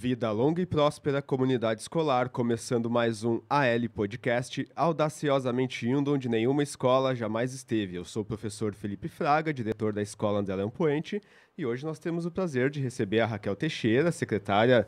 Vida longa e próspera, comunidade escolar, começando mais um AL Podcast, audaciosamente indo onde nenhuma escola jamais esteve. Eu sou o professor Felipe Fraga, diretor da Escola André Leão Poente, e hoje nós temos o prazer de receber a Raquel Teixeira, secretária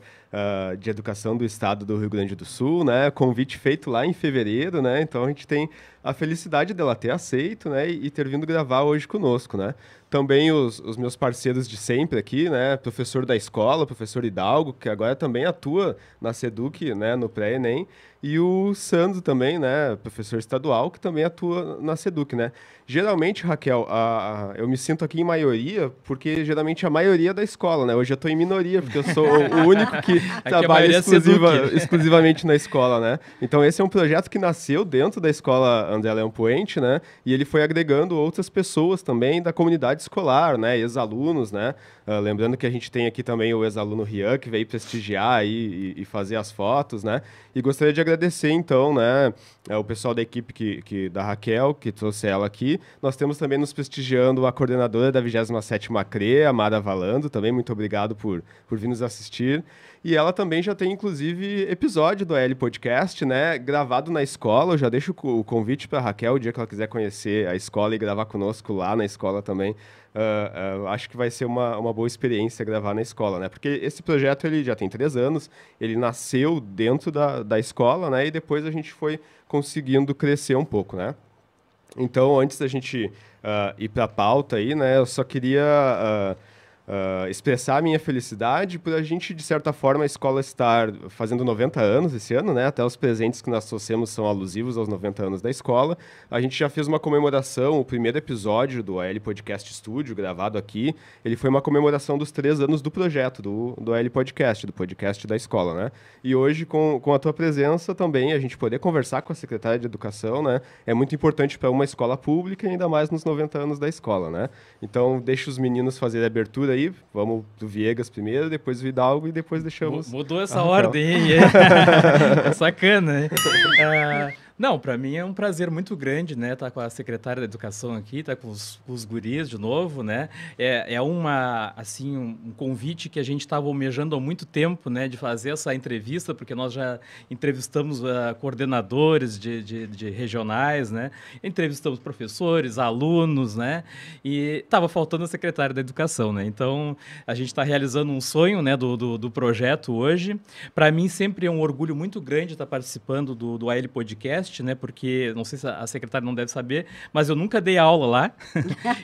de Educação do Estado do Rio Grande do Sul, né? Convite feito lá em fevereiro, né? Então a gente tem a felicidade dela ter aceito, né? E ter vindo gravar hoje conosco, né? Também os meus parceiros de sempre aqui, né? Professor da escola, professor Hidalgo, que agora também atua na SEDUC, né? No pré-ENEM. E o Sandro também, né? Professor estadual, que também atua na SEDUC, né? Geralmente, Raquel, eu me sinto aqui em maioria, porque geralmente a maioria é da escola, né? Hoje eu estou em minoria, porque eu sou o único que trabalha exclusivamente na escola, né? Então esse é um projeto que nasceu dentro da escola André Leão Poente, né? E ele foi agregando outras pessoas também da comunidade escolar, né? Ex-alunos, né? Lembrando que a gente tem aqui também o ex-aluno Rian, que veio prestigiar aí e fazer as fotos, né? E gostaria de agradecer, então, né, o pessoal da equipe da Raquel, que trouxe ela aqui. Nós temos também nos prestigiando a coordenadora da 27ª CRE, a Mara Valando, também muito obrigado por vir nos assistir. E ela também já tem, inclusive, episódio do AL Podcast, né, gravado na escola. Eu já deixo o convite para a Raquel, o dia que ela quiser conhecer a escola e gravar conosco lá na escola também. Acho que vai ser uma boa experiência gravar na escola, né? Porque esse projeto ele já tem 3 anos, ele nasceu dentro da escola, né? E depois a gente foi conseguindo crescer um pouco, né? Então, antes da gente ir para a pauta aí, né? Eu só queria expressar a minha felicidade por a gente, de certa forma, a escola estar fazendo 90 anos esse ano, né? Até os presentes que nós trouxemos são alusivos aos 90 anos da escola. A gente já fez uma comemoração, o primeiro episódio do AL Podcast Studio, gravado aqui, ele foi uma comemoração dos 3 anos do projeto, do AL Podcast, do podcast da escola, né? E hoje, com a tua presença também, a gente poder conversar com a secretária de Educação, né? É muito importante para uma escola pública, ainda mais nos 90 anos da escola, né? Então, deixa os meninos fazerem a abertura aí, vamos do Viegas primeiro, depois o Hidalgo e depois deixamos... Mudou essa ordem, hein? É sacana, hein? Não, para mim é um prazer muito grande, né, estar com a secretária da Educação aqui, estar com os guris de novo, né? É um convite que a gente estava almejando há muito tempo, né, de fazer essa entrevista, porque nós já entrevistamos coordenadores de regionais, né? Entrevistamos professores, alunos, né? E estava faltando a secretária da Educação, né? Então, a gente está realizando um sonho, né, do projeto hoje. Para mim, sempre é um orgulho muito grande estar participando do AL Podcast, né? Porque, não sei se a secretária não deve saber, mas eu nunca dei aula lá.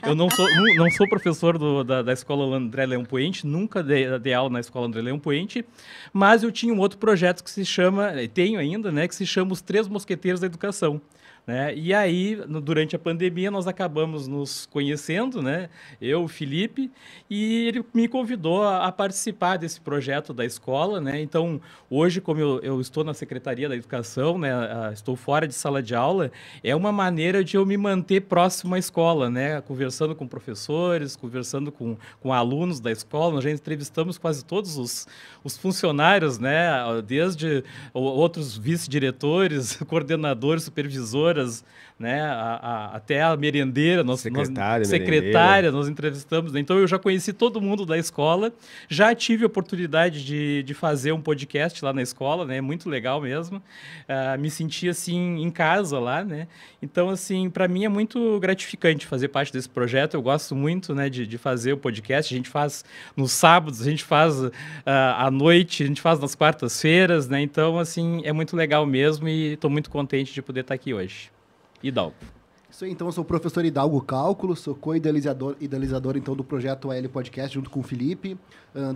Eu não sou professor da Escola André Leão Poente, nunca dei aula na Escola André Leão Poente, mas eu tinha um outro projeto que se chama, tenho ainda, né? Que se chama Os Três Mosqueteiros da Educação. Né? E aí, durante a pandemia, nós acabamos nos conhecendo, né? Eu, o Felipe, e ele me convidou a participar desse projeto da escola, né? Então, hoje, como eu estou na Secretaria da Educação, né? Estou fora de sala de aula, é uma maneira de eu me manter próximo à escola, né? Conversando com professores, conversando com alunos da escola. Nós já entrevistamos quase todos os funcionários, né? Desde outros vice-diretores, coordenadores, supervisores, né, até a merendeira, secretária, nós entrevistamos. Então, eu já conheci todo mundo da escola, já tive a oportunidade de fazer um podcast lá na escola, né, muito legal mesmo. Me senti, assim, em casa lá, né. Então, assim, para mim é muito gratificante fazer parte desse projeto. Eu gosto muito, né, de fazer o podcast. A gente faz nos sábados, a gente faz à noite, a gente faz nas quartas-feiras, né. Então, assim, é muito legal mesmo e estou muito contente de poder estar aqui hoje. Hidalgo. Isso aí, então, eu sou o professor Hidalgo Cálculo, sou co-idealizador então, do projeto AL Podcast, junto com o Felipe.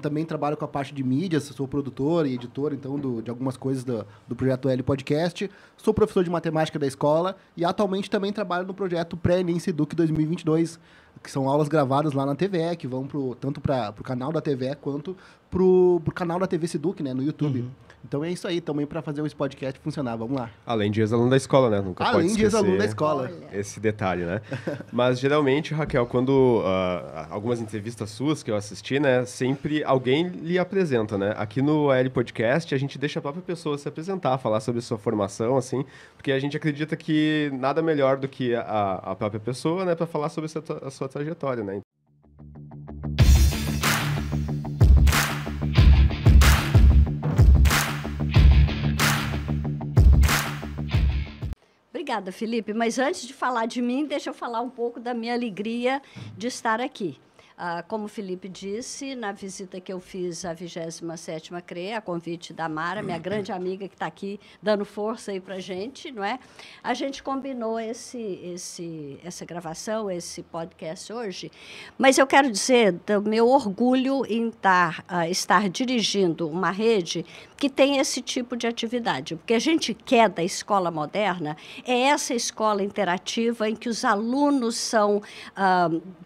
Também trabalho com a parte de mídias, sou produtor e editor, então, de algumas coisas do projeto AL Podcast. Sou professor de matemática da escola e atualmente também trabalho no projeto Pré-ENEM SEDUC 2022, que são aulas gravadas lá na TVE, que vão tanto para o canal da TVE quanto para o canal da TV SEDUC, né, no YouTube. Uhum. Então é isso aí, também para fazer esse podcast funcionar. Vamos lá. Além de ex-aluno da escola, né? Nunca pode esquecer. Além de ex-aluno da escola. Esse detalhe, né? Mas geralmente, Raquel, quando algumas entrevistas suas que eu assisti, né? Sempre alguém lhe apresenta, né? Aqui no AL Podcast, a gente deixa a própria pessoa se apresentar, falar sobre sua formação, assim, porque a gente acredita que nada melhor do que a própria pessoa, né? Para falar sobre a sua trajetória, né? Obrigada, Felipe. Mas antes de falar de mim, deixa eu falar um pouco da minha alegria de estar aqui. Como o Felipe disse, na visita que eu fiz à 27ª CRE, a convite da Mara, minha grande amiga que está aqui dando força aí para a gente, não é? A gente combinou essa gravação, esse podcast hoje, mas eu quero dizer do meu orgulho em estar dirigindo uma rede que tem esse tipo de atividade. Porque a gente quer da escola moderna é essa escola interativa em que os alunos são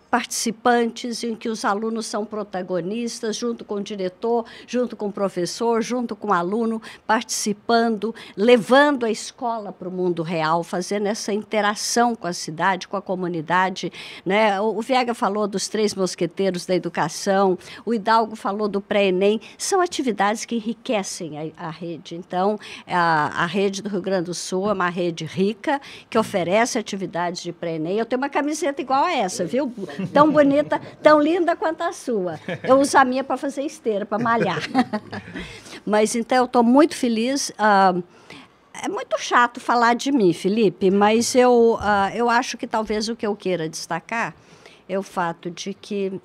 participantes, em que os alunos são protagonistas, junto com o diretor, junto com o professor, junto com o aluno, participando, levando a escola para o mundo real, fazendo essa interação com a cidade, com a comunidade, né? O Viega falou dos 3 mosqueteiros da educação, o Hidalgo falou do pré-ENEM, são atividades que enriquecem a rede. Então, a rede do Rio Grande do Sul é uma rede rica, que oferece atividades de pré-ENEM. Eu tenho uma camiseta igual a essa, viu? Tão bonita, tão linda quanto a sua. Eu uso a minha para fazer esteira, para malhar. Mas, então, eu estou muito feliz. É muito chato falar de mim, Felipe, mas eu acho que talvez o que eu queira destacar é o fato de que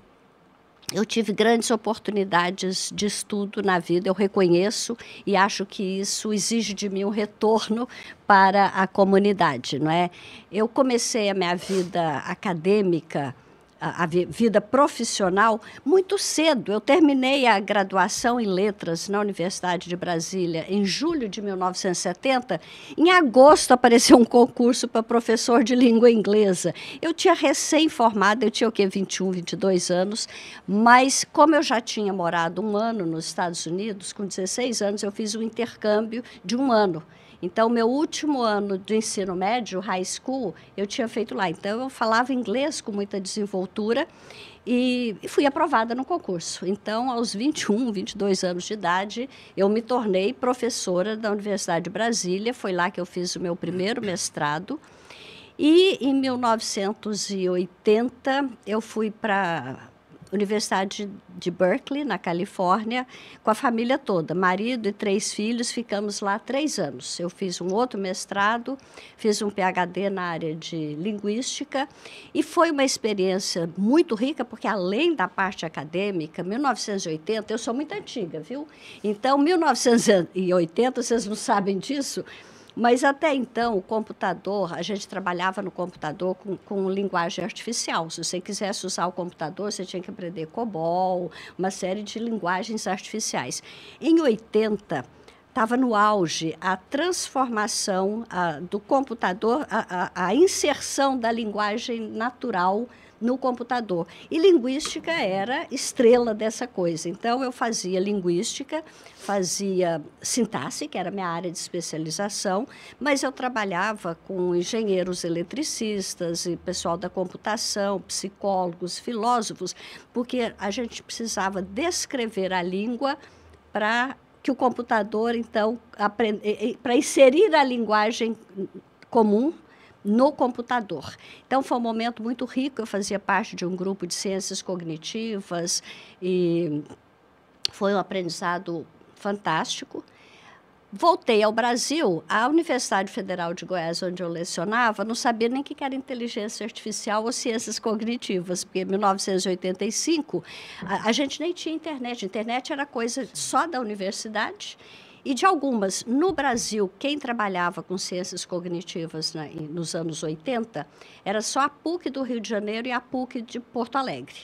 eu tive grandes oportunidades de estudo na vida, eu reconheço, e acho que isso exige de mim um retorno para a comunidade, não é? Eu comecei a minha vida acadêmica, a vida profissional, muito cedo. Eu terminei a graduação em letras na Universidade de Brasília em julho de 1970. Em agosto apareceu um concurso para professor de língua inglesa. Eu tinha recém-formada, eu tinha o quê? 21, 22 anos, mas como eu já tinha morado 1 ano nos Estados Unidos, com 16 anos eu fiz um intercâmbio de 1 ano. Então, meu último ano do ensino médio, high school, eu tinha feito lá. Então, eu falava inglês com muita desenvoltura e fui aprovada no concurso. Então, aos 21, 22 anos de idade, eu me tornei professora da Universidade de Brasília. Foi lá que eu fiz o meu primeiro mestrado. E, em 1980, eu fui para Universidade de Berkeley, na Califórnia, com a família toda, marido e 3 filhos, ficamos lá 3 anos. Eu fiz um outro mestrado, fiz um PhD na área de linguística, e foi uma experiência muito rica, porque além da parte acadêmica, 1980, eu sou muito antiga, viu? Então, 1980, vocês não sabem disso, mas até então, o computador, a gente trabalhava no computador com linguagem artificial. Se você quisesse usar o computador, você tinha que aprender COBOL, uma série de linguagens artificiais. Em 80, estava no auge a transformação do computador, a inserção da linguagem natural no computador. E linguística era estrela dessa coisa. Então, eu fazia linguística, fazia sintaxe, que era a minha área de especialização, mas eu trabalhava com engenheiros eletricistas e pessoal da computação, psicólogos, filósofos, porque a gente precisava descrever a língua para que o computador, então, para inserir a linguagem comum no computador. Então, foi um momento muito rico. Eu fazia parte de um grupo de ciências cognitivas e foi um aprendizado fantástico. Voltei ao Brasil. A Universidade Federal de Goiás, onde eu lecionava, não sabia nem o que era inteligência artificial ou ciências cognitivas, porque em 1985 a gente nem tinha internet. A internet era coisa só da universidade e de algumas. No Brasil, quem trabalhava com ciências cognitivas nos anos 80 era só a PUC do Rio de Janeiro e a PUC de Porto Alegre.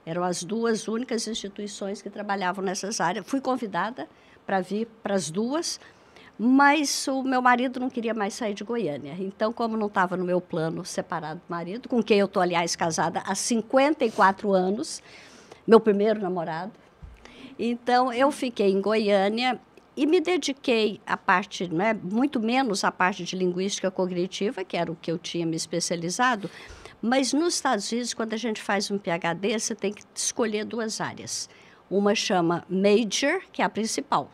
Eram as 2 únicas instituições que trabalhavam nessas áreas. Fui convidada para vir para as 2, mas o meu marido não queria mais sair de Goiânia. Então, como não estava no meu plano separado do marido, com quem eu estou, aliás, casada há 54 anos, meu primeiro namorado, então eu fiquei em Goiânia e me dediquei à parte, né, muito menos à parte de linguística cognitiva, que era o que eu tinha me especializado, mas nos Estados Unidos, quando a gente faz um PhD, você tem que escolher 2 áreas. Uma chama Major, que é a principal,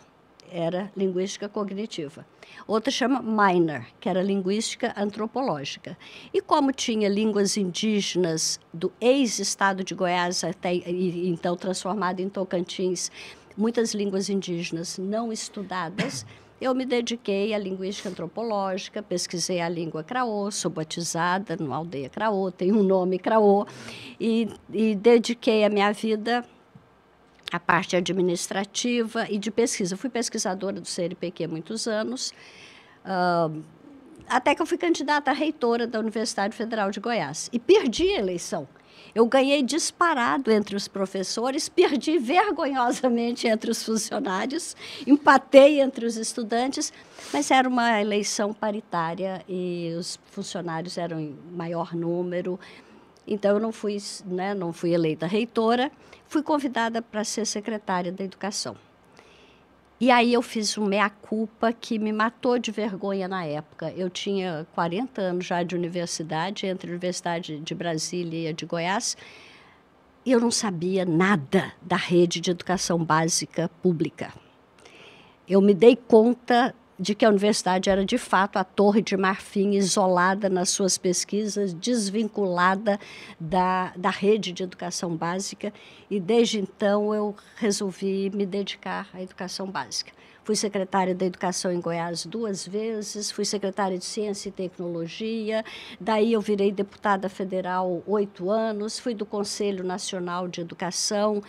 era linguística cognitiva. Outra chama Minor, que era linguística antropológica. E como tinha línguas indígenas do ex-estado de Goiás, até então transformado em Tocantins, muitas línguas indígenas não estudadas, eu me dediquei à linguística antropológica, pesquisei a língua Craô, sou batizada numa aldeia Craô, tenho um nome Craô, e dediquei a minha vida à parte administrativa e de pesquisa. Fui pesquisadora do CNPq há muitos anos, até que eu fui candidata a reitora da Universidade Federal de Goiás. E perdi a eleição. Eu ganhei disparado entre os professores, perdi vergonhosamente entre os funcionários, empatei entre os estudantes, mas era uma eleição paritária e os funcionários eram em maior número. Então, eu não fui eleita reitora, fui convidada para ser secretária da Educação. E aí eu fiz um mea-culpa que me matou de vergonha na época. Eu tinha 40 anos já de universidade, entre a Universidade de Brasília e a de Goiás, e eu não sabia nada da rede de educação básica pública. Eu me dei conta de que a universidade era, de fato, a Torre de Marfim, isolada nas suas pesquisas, desvinculada da rede de educação básica, e desde então eu resolvi me dedicar à educação básica. Fui secretária da Educação em Goiás 2 vezes, fui secretária de Ciência e Tecnologia, daí eu virei deputada federal 8 anos, fui do Conselho Nacional de Educação.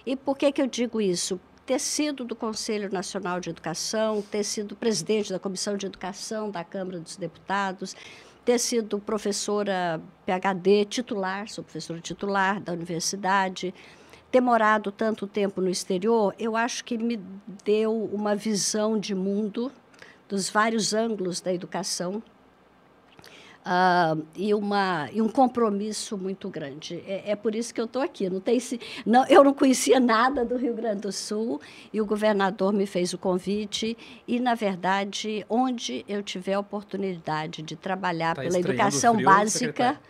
E por que eu digo isso? Ter sido do Conselho Nacional de Educação, ter sido presidente da Comissão de Educação da Câmara dos Deputados, ter sido professora PhD titular, sou professora titular da universidade, ter morado tanto tempo no exterior, eu acho que me deu uma visão de mundo dos vários ângulos da educação, e um compromisso muito grande. É por isso que eu estou aqui. Eu não conhecia nada do Rio Grande do Sul e o governador me fez o convite e, na verdade, onde eu tiver a oportunidade de trabalhar pela educação básica...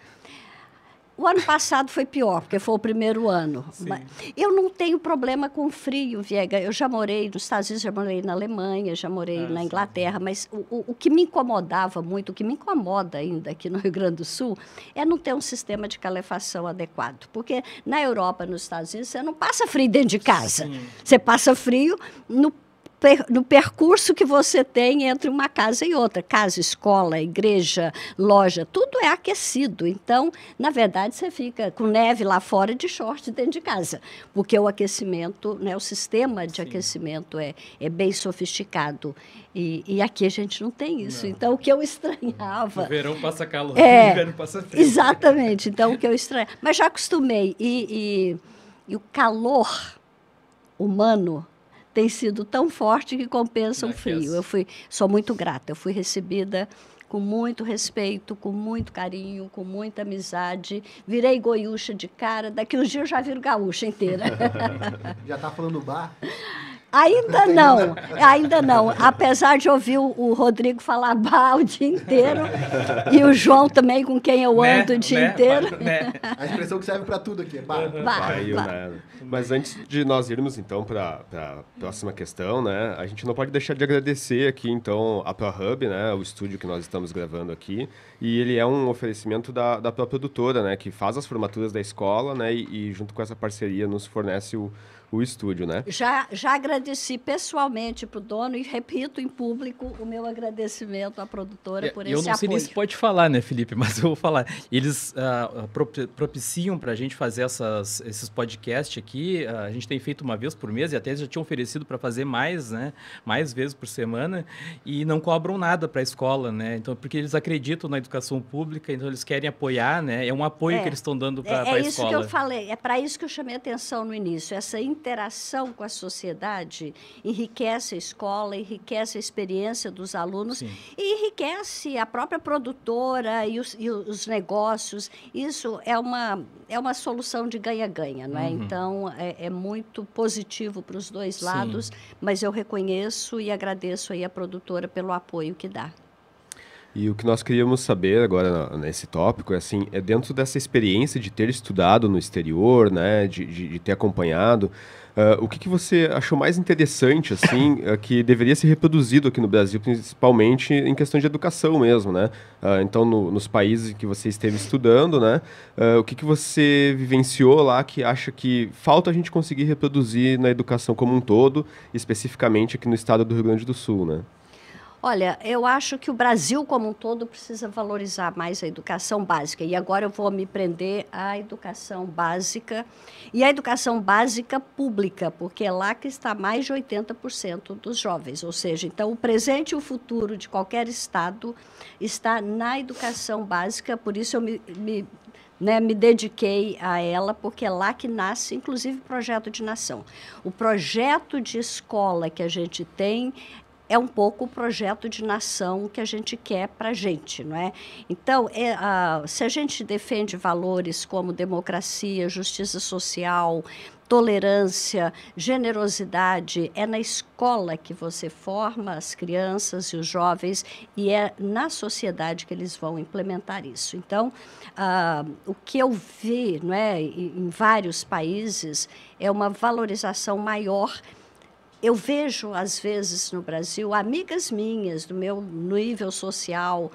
O ano passado foi pior, porque foi o primeiro ano. Mas eu não tenho problema com frio, Viega. Eu já morei nos Estados Unidos, já morei na Alemanha, já morei na Inglaterra, mas o que me incomodava muito, o que me incomoda ainda aqui no Rio Grande do Sul, é não ter um sistema de calefação adequado. Porque na Europa, nos Estados Unidos, você não passa frio dentro de casa. Sim. Você passa frio no percurso que você tem entre uma casa e outra. Casa, escola, igreja, loja, tudo é aquecido. Então, na verdade, você fica com neve lá fora de short dentro de casa, porque o aquecimento, né, o sistema de aquecimento é bem sofisticado. E aqui a gente não tem isso. Não. Então, o que eu estranhava... O verão passa calor, o inverno passa frio. Exatamente. Então, o que eu estranhava... Mas já acostumei. E o calor humano tem sido tão forte que compensa o frio. Sou muito grata. Eu fui recebida com muito respeito, com muito carinho, com muita amizade. Virei goiúcha de cara. Daqui uns dias eu já viro gaúcha inteira. Já está falando bar? Ainda não. Apesar de ouvir o Rodrigo falar bar o dia inteiro e o João também, com quem eu ando o dia inteiro. A expressão que serve para tudo aqui é bar. Bar. Mas antes de nós irmos, então, para a próxima questão, né, a gente não pode deixar de agradecer aqui, então, a ProHub, né, o estúdio que nós estamos gravando aqui, e ele é um oferecimento da própria produtora, né, que faz as formaturas da escola, né, e junto com essa parceria nos fornece o estúdio, né? Já agradeci pessoalmente para o dono e repito em público o meu agradecimento à produtora por esse apoio. Eu não sei nem se pode falar, né, Felipe, mas eu vou falar. Eles propiciam para a gente fazer esses podcasts aqui. A gente tem feito uma vez por mês e até já tinham oferecido para fazer mais, né, mais vezes por semana e não cobram nada para a escola, né? Então, porque eles acreditam na educação pública, então eles querem apoiar, né? É um apoio que eles estão dando para a escola. É isso que eu falei. É para isso que eu chamei a atenção no início. Essa interação com a sociedade enriquece a escola, enriquece a experiência dos alunos. Sim. E enriquece a própria produtora e os negócios. Isso é uma solução de ganha-ganha, não é? Então, é muito positivo para os dois lados, mas eu reconheço e agradeço aí a produtora pelo apoio que dá. E o que nós queríamos saber agora nesse tópico é assim, é dentro dessa experiência de ter estudado no exterior, né, de ter acompanhado, o que você achou mais interessante, assim, que deveria ser reproduzido aqui no Brasil, principalmente em questão de educação mesmo, né? Então, nos países que você esteve estudando, né, o que você vivenciou lá que acha que falta a gente conseguir reproduzir na educação como um todo, especificamente aqui no estado do Rio Grande do Sul, né? Olha, eu acho que o Brasil como um todo precisa valorizar mais a educação básica. E agora eu vou me prender à educação básica e à educação básica pública, porque é lá que está mais de 80% dos jovens. Ou seja, então o presente e o futuro de qualquer estado está na educação básica, por isso eu me dediquei a ela, porque é lá que nasce, inclusive, o projeto de nação. O projeto de escola que a gente tem é um pouco o projeto de nação que a gente quer para a gente, não é? Então, se a gente defende valores como democracia, justiça social, tolerância, generosidade, é na escola que você forma as crianças e os jovens e é na sociedade que eles vão implementar isso. Então, o que eu vi, não é, em vários países é uma valorização maior. Eu vejo, às vezes, no Brasil, amigas minhas do meu nível social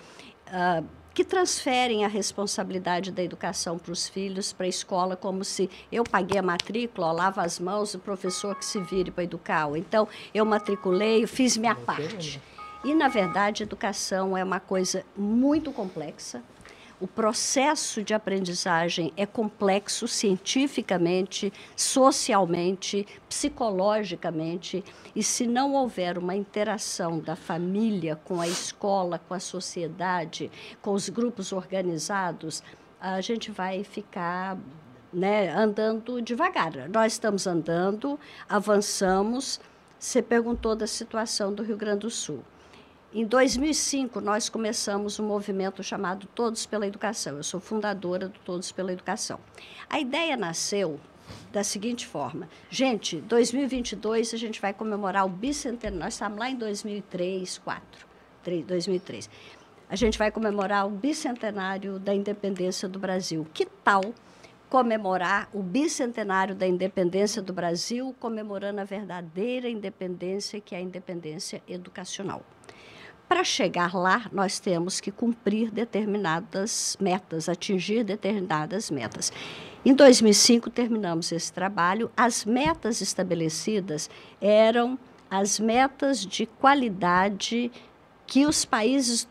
que transferem a responsabilidade da educação para os filhos, para a escola, como se eu paguei a matrícula, ó, lavo as mãos, o professor que se vire para educar. Ou então, eu matriculei, fiz minha parte. E, na verdade, educação é uma coisa muito complexa. O processo de aprendizagem é complexo cientificamente, socialmente, psicologicamente, e se não houver uma interação da família com a escola, com a sociedade, com os grupos organizados, a gente vai ficar, né, andando devagar. Nós estamos andando, avançamos. Você perguntou da situação do Rio Grande do Sul. Em 2005, nós começamos um movimento chamado Todos pela Educação. Eu sou fundadora do Todos pela Educação. A ideia nasceu da seguinte forma. Gente, 2022 a gente vai comemorar o bicentenário. Nós estamos lá em 2003. A gente vai comemorar o bicentenário da independência do Brasil. Que tal comemorar o bicentenário da independência do Brasil, comemorando a verdadeira independência, que é a independência educacional? Para chegar lá, nós temos que cumprir determinadas metas, atingir determinadas metas. Em 2005, terminamos esse trabalho. As metas estabelecidas eram as metas de qualidade que os países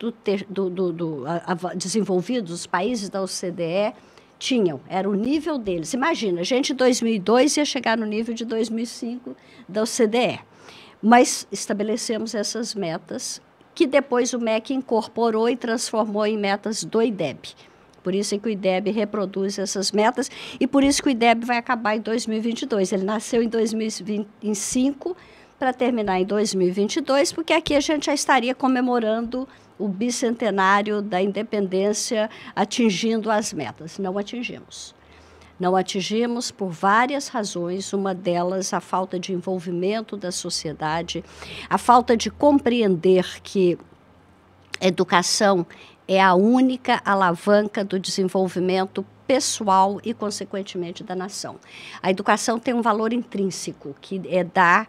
desenvolvidos, os países da OCDE, tinham. Era o nível deles. Imagina, a gente em 2002 ia chegar no nível de 2005 da OCDE. Mas estabelecemos essas metas que depois o MEC incorporou e transformou em metas do IDEB. Por isso é que o IDEB reproduz essas metas e por isso que o IDEB vai acabar em 2022. Ele nasceu em 2005 para terminar em 2022, porque aqui a gente já estaria comemorando o bicentenário da independência, atingindo as metas. Não atingimos. Não atingimos por várias razões, uma delas a falta de envolvimento da sociedade, a falta de compreender que a educação é a única alavanca do desenvolvimento pessoal e, consequentemente, da nação. A educação tem um valor intrínseco, que é dar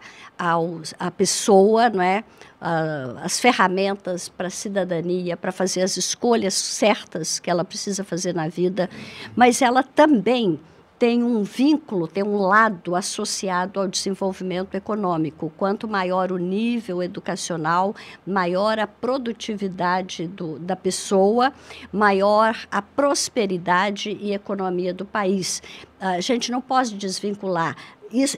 à pessoa, não é, as ferramentas para a cidadania, para fazer as escolhas certas que ela precisa fazer na vida, mas ela também tem um vínculo, tem um lado associado ao desenvolvimento econômico. Quanto maior o nível educacional, maior a produtividade da pessoa, maior a prosperidade e economia do país. A gente não pode desvincular.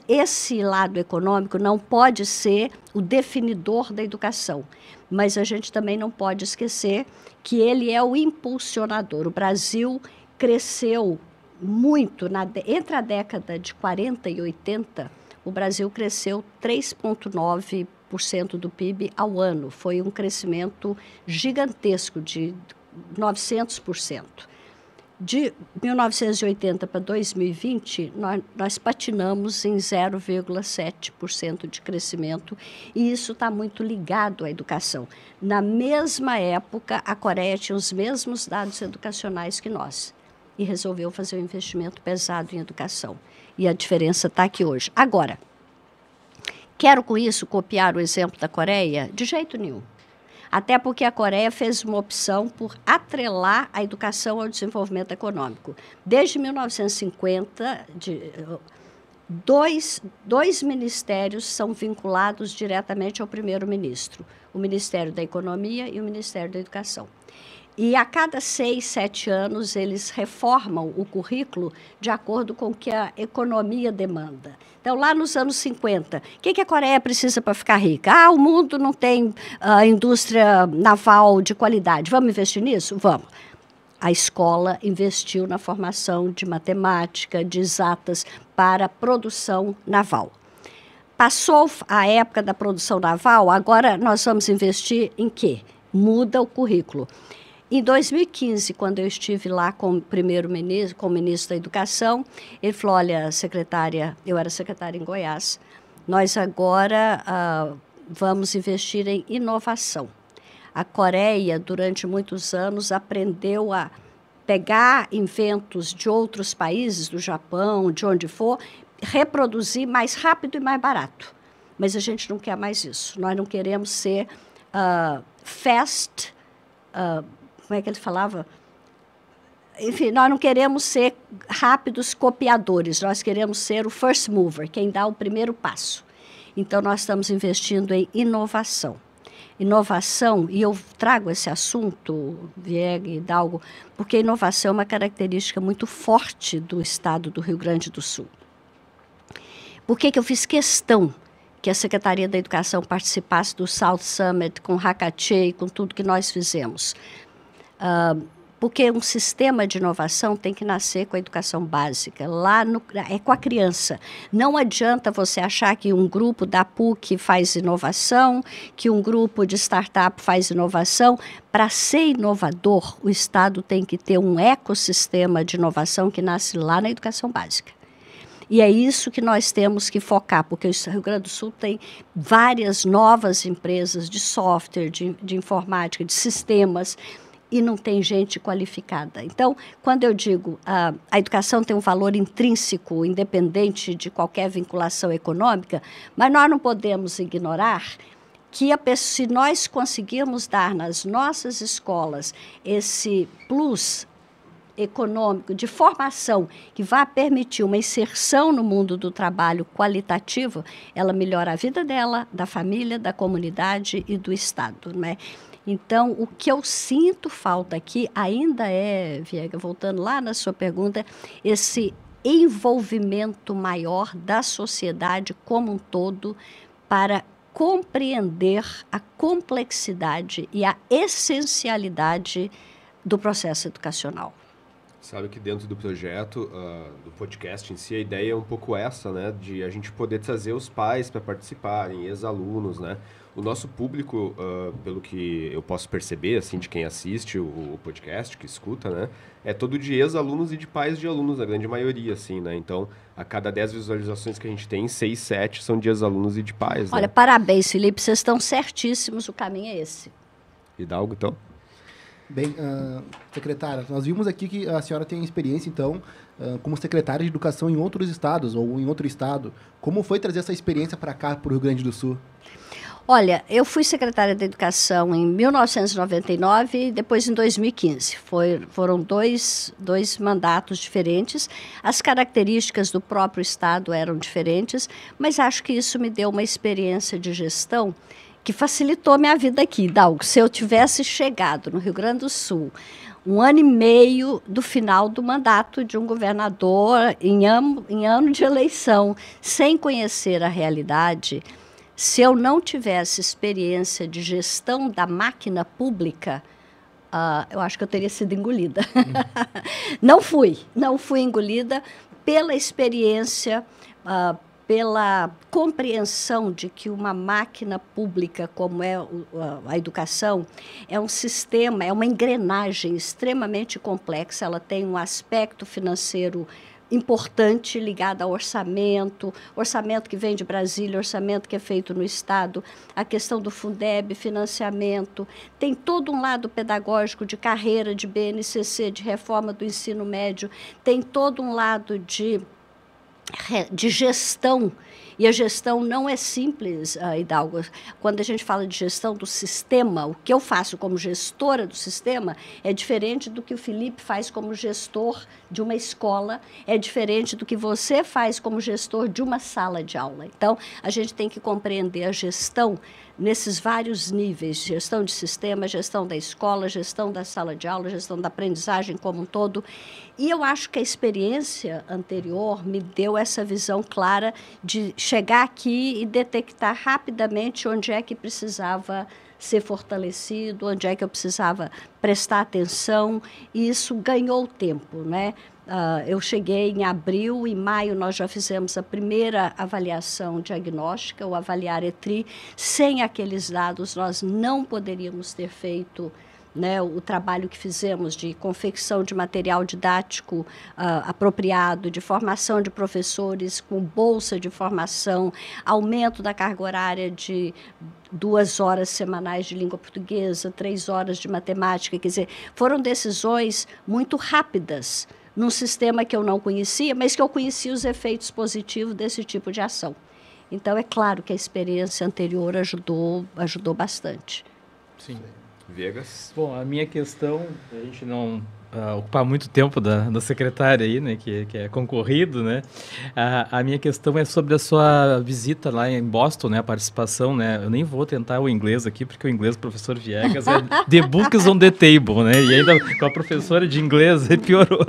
Esse lado econômico não pode ser o definidor da educação, mas a gente também não pode esquecer que ele é o impulsionador. O Brasil cresceu muito, entre a década de 40 e 80, o Brasil cresceu 3,9% do PIB ao ano. Foi um crescimento gigantesco, de 900%. De 1980 para 2020, nós patinamos em 0,7% de crescimento, e isso está muito ligado à educação. Na mesma época, a Coreia tinha os mesmos dados educacionais que nós e resolveu fazer um investimento pesado em educação. E a diferença está aqui hoje. Agora, quero com isso copiar o exemplo da Coreia? De jeito nenhum. Até porque a Coreia fez uma opção por atrelar a educação ao desenvolvimento econômico. Desde 1950, dois ministérios são vinculados diretamente ao primeiro-ministro, o Ministério da Economia e o Ministério da Educação. E a cada 6, 7 anos, eles reformam o currículo de acordo com o que a economia demanda. Então, lá nos anos 50, o que a Coreia precisa para ficar rica? Ah, o mundo não tem indústria naval de qualidade. Vamos investir nisso? Vamos. A escola investiu na formação de matemática, de exatas, para a produção naval. Passou a época da produção naval, agora nós vamos investir em quê? Muda o currículo. Em 2015, quando eu estive lá com o primeiro-ministro, com o ministro da Educação, ele falou, olha, secretária, eu era secretária em Goiás, nós agora vamos investir em inovação. A Coreia, durante muitos anos, aprendeu a pegar inventos de outros países, do Japão, de onde for, reproduzir mais rápido e mais barato. Mas a gente não quer mais isso. Nós não queremos ser fast... como é que ele falava? Enfim, nós não queremos ser rápidos copiadores, nós queremos ser o first mover, quem dá o primeiro passo. Então, nós estamos investindo em inovação. Inovação, e eu trago esse assunto, Viega e Hidalgo, porque inovação é uma característica muito forte do estado do Rio Grande do Sul. Por que eu fiz questão que a Secretaria da Educação participasse do South Summit, com Hakache, com tudo que nós fizemos? Porque um sistema de inovação tem que nascer com a educação básica, é com a criança. Não adianta você achar que um grupo da PUC faz inovação, que um grupo de startup faz inovação. Para ser inovador, o Estado tem que ter um ecossistema de inovação que nasce lá na educação básica. E é isso que nós temos que focar, porque o Rio Grande do Sul tem várias novas empresas de software, de informática, de sistemas, e não tem gente qualificada. Então, quando eu digo a educação tem um valor intrínseco, independente de qualquer vinculação econômica, mas nós não podemos ignorar que se nós conseguirmos dar nas nossas escolas esse plus econômico de formação que vai permitir uma inserção no mundo do trabalho qualitativo, ela melhora a vida dela, da família, da comunidade e do Estado, né? Então, o que eu sinto falta aqui ainda é, Viega, voltando lá na sua pergunta, esse envolvimento maior da sociedade como um todo para compreender a complexidade e a essencialidade do processo educacional. Sabe que dentro do projeto, do podcast em si, a ideia é um pouco essa, né? De a gente poder trazer os pais para participarem, ex-alunos, né? O nosso público, pelo que eu posso perceber, assim, de quem assiste o podcast, que escuta, né? É todo de ex-alunos e de pais de alunos, a grande maioria, assim, né? Então, a cada 10 visualizações que a gente tem, 6, 7 são de ex-alunos e de pais, Olha, né? parabéns, Felipe, vocês estão certíssimos, o caminho é esse. Hidalgo, então? Bem, secretária, nós vimos aqui que a senhora tem experiência, então, como secretária de Educação em outros estados ou em outro estado. Como foi trazer essa experiência para cá, para o Rio Grande do Sul? Olha, eu fui secretária da Educação em 1999 e depois em 2015. Foram dois mandatos diferentes. As características do próprio Estado eram diferentes, mas acho que isso me deu uma experiência de gestão que facilitou minha vida aqui, Hidalgo. Se eu tivesse chegado no Rio Grande do Sul 1 ano e meio do final do mandato de um governador, em ano de eleição, sem conhecer a realidade, se eu não tivesse experiência de gestão da máquina pública, eu acho que eu teria sido engolida. Não fui engolida pela experiência, pela compreensão de que uma máquina pública como é a educação é um sistema, é uma engrenagem extremamente complexa, ela tem um aspecto financeiro importante ligado ao orçamento que vem de Brasília, orçamento que é feito no Estado, a questão do Fundeb, financiamento, tem todo um lado pedagógico de carreira, de BNCC, de reforma do ensino médio, tem todo um lado de gestão, e a gestão não é simples, Hidalgo. Quando a gente fala de gestão do sistema, o que eu faço como gestora do sistema é diferente do que o Felipe faz como gestor de uma escola, é diferente do que você faz como gestor de uma sala de aula. Então, a gente tem que compreender a gestão nesses vários níveis, gestão de sistema, gestão da escola, gestão da sala de aula, gestão da aprendizagem como um todo. E eu acho que a experiência anterior me deu essa visão clara de chegar aqui e detectar rapidamente onde é que precisava ser fortalecido, onde é que eu precisava prestar atenção, e isso ganhou tempo, né? Eu cheguei em abril, em maio nós já fizemos a primeira avaliação diagnóstica, o Avaliar ETRI. Sem aqueles dados nós não poderíamos ter feito, né, o trabalho que fizemos de confecção de material didático apropriado, de formação de professores com bolsa de formação, aumento da carga horária de 2 horas semanais de língua portuguesa, 3 horas de matemática. Quer dizer, foram decisões muito rápidas num sistema que eu não conhecia, mas que eu conhecia os efeitos positivos desse tipo de ação. Então, é claro que a experiência anterior ajudou bastante. Sim. Viegas? Bom, a minha questão, a gente não ocupar muito tempo da secretária aí, né, que é concorrido, né, a minha questão é sobre a sua visita lá em Boston, né, a participação, né, eu nem vou tentar o inglês aqui, porque o inglês do professor Viegas é the books on the table, né, e ainda com a professora de inglês piorou,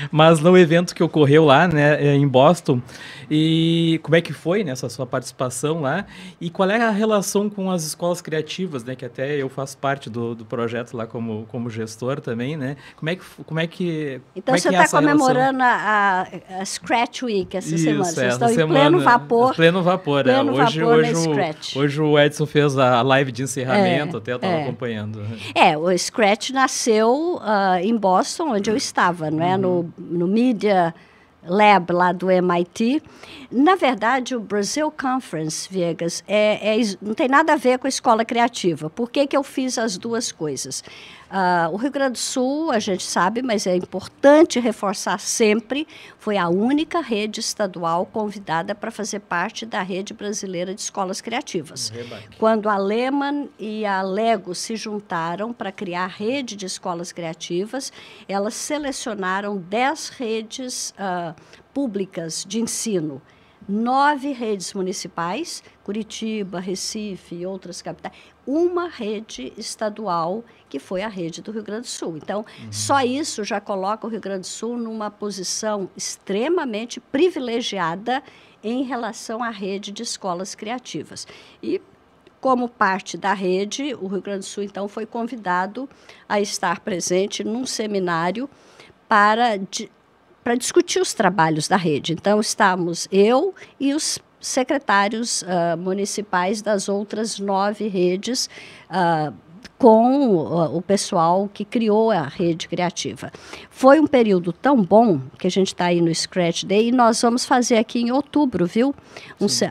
mas no evento que ocorreu lá, né, em Boston, e como é que foi, né, essa sua participação lá, e qual é a relação com as escolas criativas, né, que até eu faço parte do projeto lá como gestor também, né, como é que então, você está comemorando a Scratch Week essa semana. Vocês estão em pleno vapor. Pleno vapor. Hoje o Edson fez a live de encerramento, até eu estava acompanhando. O Scratch nasceu em Boston, onde eu estava, não é? No Media Lab lá do MIT. Na verdade, o Brazil Conference, Viegas, não tem nada a ver com a escola criativa. Por que eu fiz as duas coisas? O Rio Grande do Sul, a gente sabe, mas é importante reforçar sempre, foi a única rede estadual convidada para fazer parte da rede brasileira de escolas criativas. Quando a Lehman e a Lego se juntaram para criar a rede de escolas criativas, elas selecionaram 10 redes públicas de ensino. 9 redes municipais, Curitiba, Recife e outras capitais, uma rede estadual, que foi a rede do Rio Grande do Sul. Então, só isso já coloca o Rio Grande do Sul numa posição extremamente privilegiada em relação à rede de escolas criativas. E, como parte da rede, o Rio Grande do Sul, então, foi convidado a estar presente num seminário para discutir os trabalhos da rede. Então, estamos eu e os secretários municipais das outras 9 redes com o pessoal que criou a rede criativa. Foi um período tão bom que a gente está aí no Scratch Day e nós vamos fazer aqui em outubro, viu?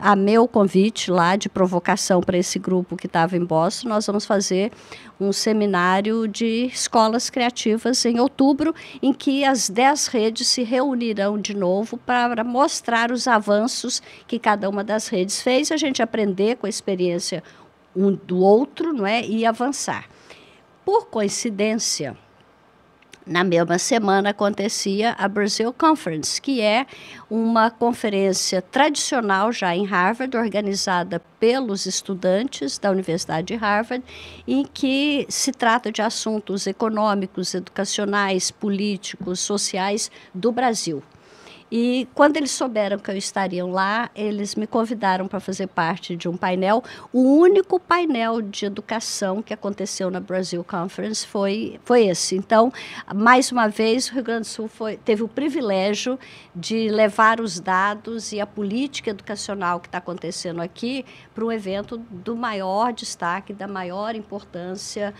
A meu convite lá de provocação para esse grupo que estava em Boston, nós vamos fazer um seminário de escolas criativas em outubro, em que as 10 redes se reunirão de novo para mostrar os avanços que cada uma das redes fez, a gente aprender com a experiência um do outro, não é? E avançar. Por coincidência, na mesma semana acontecia a Brazil Conference, que é uma conferência tradicional já em Harvard, organizada pelos estudantes da Universidade de Harvard, em que se trata de assuntos econômicos, educacionais, políticos, sociais do Brasil. E quando eles souberam que eu estaria lá, eles me convidaram para fazer parte de um painel. O único painel de educação que aconteceu na Brasil Conference foi esse. Então, mais uma vez, o Rio Grande do Sul teve o privilégio de levar os dados e a política educacional que está acontecendo aqui para um evento do maior destaque, da maior importância.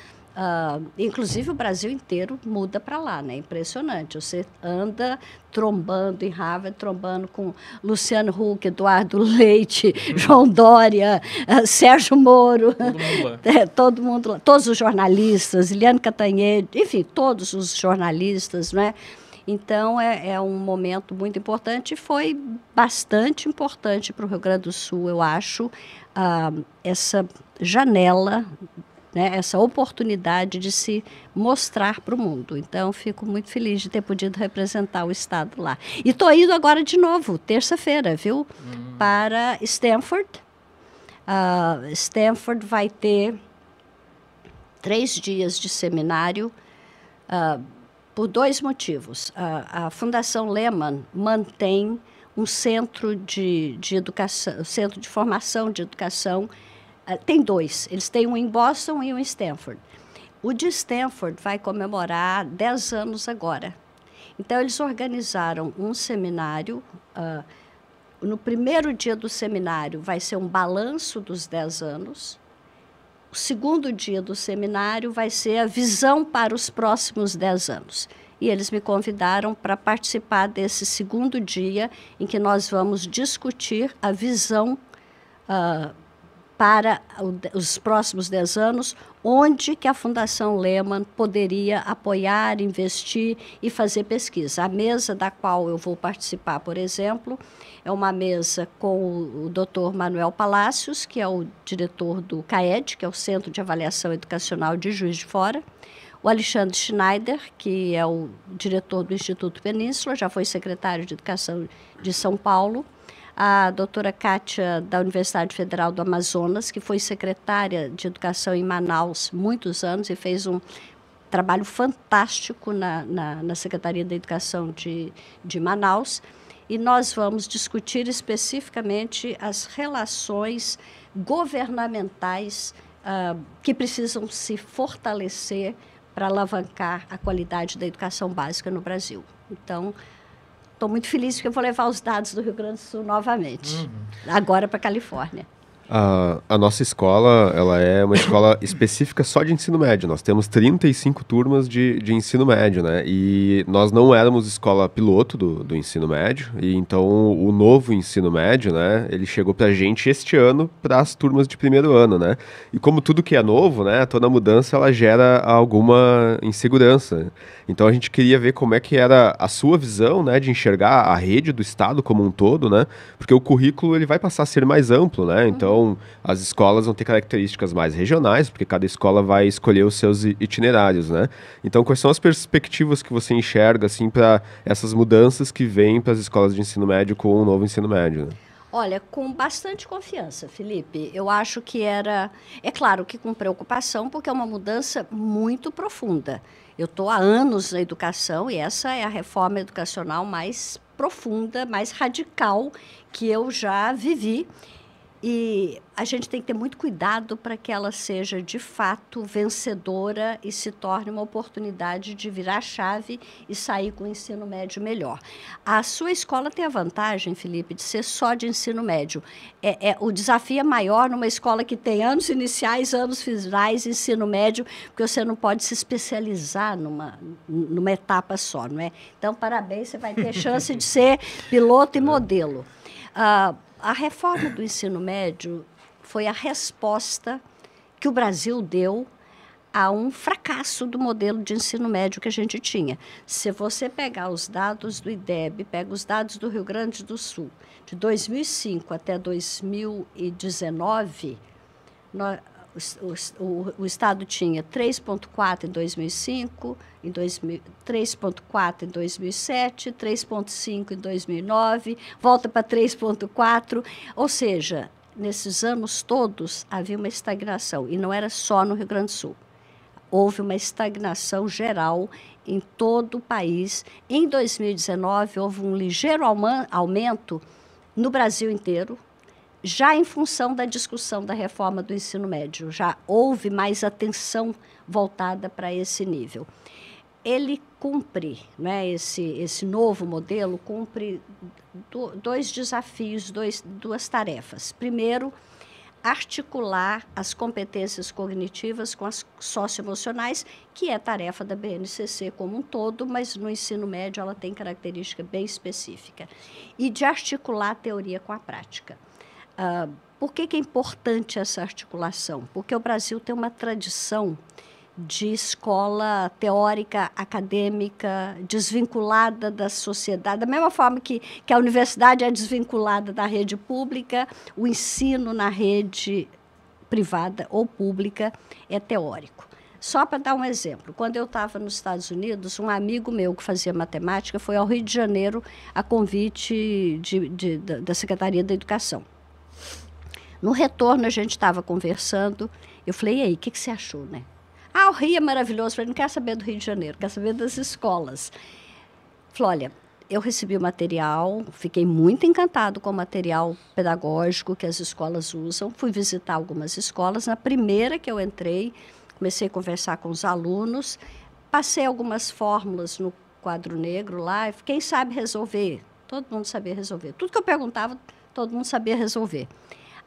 Inclusive o Brasil inteiro muda para lá, né? Impressionante. Você anda trombando em Harvard, trombando com Luciano Huck, Eduardo Leite, João Dória, Sérgio Moro, todo mundo lá, todos os jornalistas, Eliane Cantanhede, enfim, todos os jornalistas, né? Então, é um momento muito importante e foi bastante importante para o Rio Grande do Sul, eu acho, essa janela, né, essa oportunidade de se mostrar para o mundo. Então, fico muito feliz de ter podido representar o Estado lá. E estou indo agora de novo, terça-feira, viu? Para Stanford. Stanford vai ter 3 dias de seminário por 2 motivos. A Fundação Lehman mantém um centro de educação, centro de formação de educação. Tem 2. Eles têm um em Boston e um em Stanford. O de Stanford vai comemorar 10 anos agora. Então, eles organizaram um seminário. No primeiro dia do seminário vai ser um balanço dos 10 anos. O segundo dia do seminário vai ser a visão para os próximos 10 anos. E eles me convidaram para participar desse segundo dia, em que nós vamos discutir a visão para os próximos 10 anos, onde que a Fundação Lehman poderia apoiar, investir e fazer pesquisa. A mesa da qual eu vou participar, por exemplo, é uma mesa com o Dr. Manuel Palacios, que é o diretor do CAED, que é o Centro de Avaliação Educacional de Juiz de Fora, o Alexandre Schneider, que é o diretor do Instituto Península, já foi secretário de Educação de São Paulo, a doutora Kátia, da Universidade Federal do Amazonas, que foi secretária de Educação em Manaus muitos anos e fez um trabalho fantástico na Secretaria da Educação de Manaus. E nós vamos discutir especificamente as relações governamentais que precisam se fortalecer para alavancar a qualidade da educação básica no Brasil. Então, estou muito feliz porque eu vou levar os dados do Rio Grande do Sul novamente, agora para a Califórnia. A nossa escola, ela é uma escola específica só de ensino médio. Nós temos 35 turmas de ensino médio, né? E nós não éramos escola piloto do ensino médio. E então, o novo ensino médio, né? Ele chegou pra gente este ano para as turmas de primeiro ano, né? E como tudo que é novo, né? Toda mudança, ela gera alguma insegurança. Então, a gente queria ver como é que era a sua visão, né? De enxergar a rede do Estado como um todo, né? Porque o currículo, ele vai passar a ser mais amplo, né? Então, as escolas vão ter características mais regionais, porque cada escola vai escolher os seus itinerários, né? Então, quais são as perspectivas que você enxerga, assim, para essas mudanças que vêm para as escolas de ensino médio com o novo ensino médio, né? Olha, com bastante confiança, Felipe. Eu acho que era... É claro que com preocupação, porque é uma mudança muito profunda. Eu estou há anos na educação e essa é a reforma educacional mais profunda, mais radical que eu já vivi. E a gente tem que ter muito cuidado para que ela seja, de fato, vencedora e se torne uma oportunidade de virar a chave e sair com o ensino médio melhor. A sua escola tem a vantagem, Felipe, de ser só de ensino médio. O desafio é maior numa escola que tem anos iniciais, anos finais, ensino médio, porque você não pode se especializar numa etapa só, não é? Então, parabéns, você vai ter chance de ser piloto e modelo. A reforma do ensino médio foi a resposta que o Brasil deu a um fracasso do modelo de ensino médio que a gente tinha. Se você pegar os dados do IDEB, pega os dados do Rio Grande do Sul, de 2005 até 2019, o Estado tinha 3,4 em 2005, 3,4 em 2007, 3,5 em 2009, volta para 3,4, ou seja, nesses anos todos havia uma estagnação, e não era só no Rio Grande do Sul. houve uma estagnação geral em todo o país. Em 2019, houve um ligeiro aumento no Brasil inteiro, já em função da discussão da reforma do ensino médio. Já houve mais atenção voltada para esse nível. Ele cumpre, né, esse novo modelo cumpre dois desafios, duas tarefas. Primeiro, articular as competências cognitivas com as socioemocionais, que é tarefa da BNCC como um todo, mas no ensino médio ela tem característica bem específica. E de articular a teoria com a prática. Por que é importante essa articulação? Porque o Brasil tem uma tradição de escola teórica, acadêmica, desvinculada da sociedade. Da mesma forma que a universidade é desvinculada da rede pública, o ensino na rede privada ou pública é teórico. Só para dar um exemplo, quando eu estava nos Estados Unidos, um amigo meu que fazia matemática foi ao Rio de Janeiro a convite da Secretaria da Educação. No retorno, a gente estava conversando, eu falei, e aí, o que você achou, né? O Rio é maravilhoso. Eu falei, não quero saber do Rio de Janeiro, quero saber das escolas. Falei, olha, eu recebi o material, fiquei muito encantado com o material pedagógico que as escolas usam. Fui visitar algumas escolas. Na primeira que eu entrei, comecei a conversar com os alunos, passei algumas fórmulas no quadro negro lá, e quem sabe resolver? Todo mundo sabia resolver. Tudo que eu perguntava, todo mundo sabia resolver.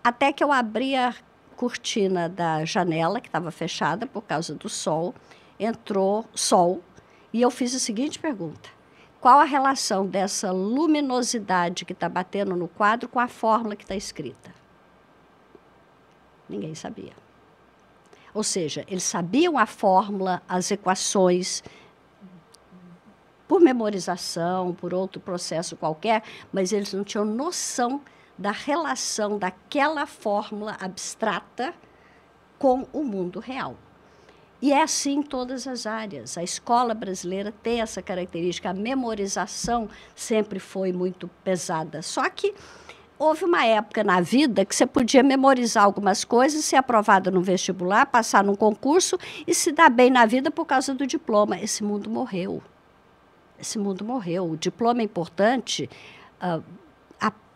Até que eu abri a cortina da janela, que estava fechada por causa do sol, entrou sol, e eu fiz a seguinte pergunta: qual a relação dessa luminosidade que está batendo no quadro com a fórmula que está escrita? Ninguém sabia. Ou seja, eles sabiam a fórmula, as equações, por memorização, por outro processo qualquer, mas eles não tinham noção da relação daquela fórmula abstrata com o mundo real. E é assim em todas as áreas. A escola brasileira tem essa característica. A memorização sempre foi muito pesada. Só que houve uma época na vida que você podia memorizar algumas coisas, ser aprovada no vestibular, passar num concurso e se dar bem na vida por causa do diploma. Esse mundo morreu. Esse mundo morreu. O diploma é importante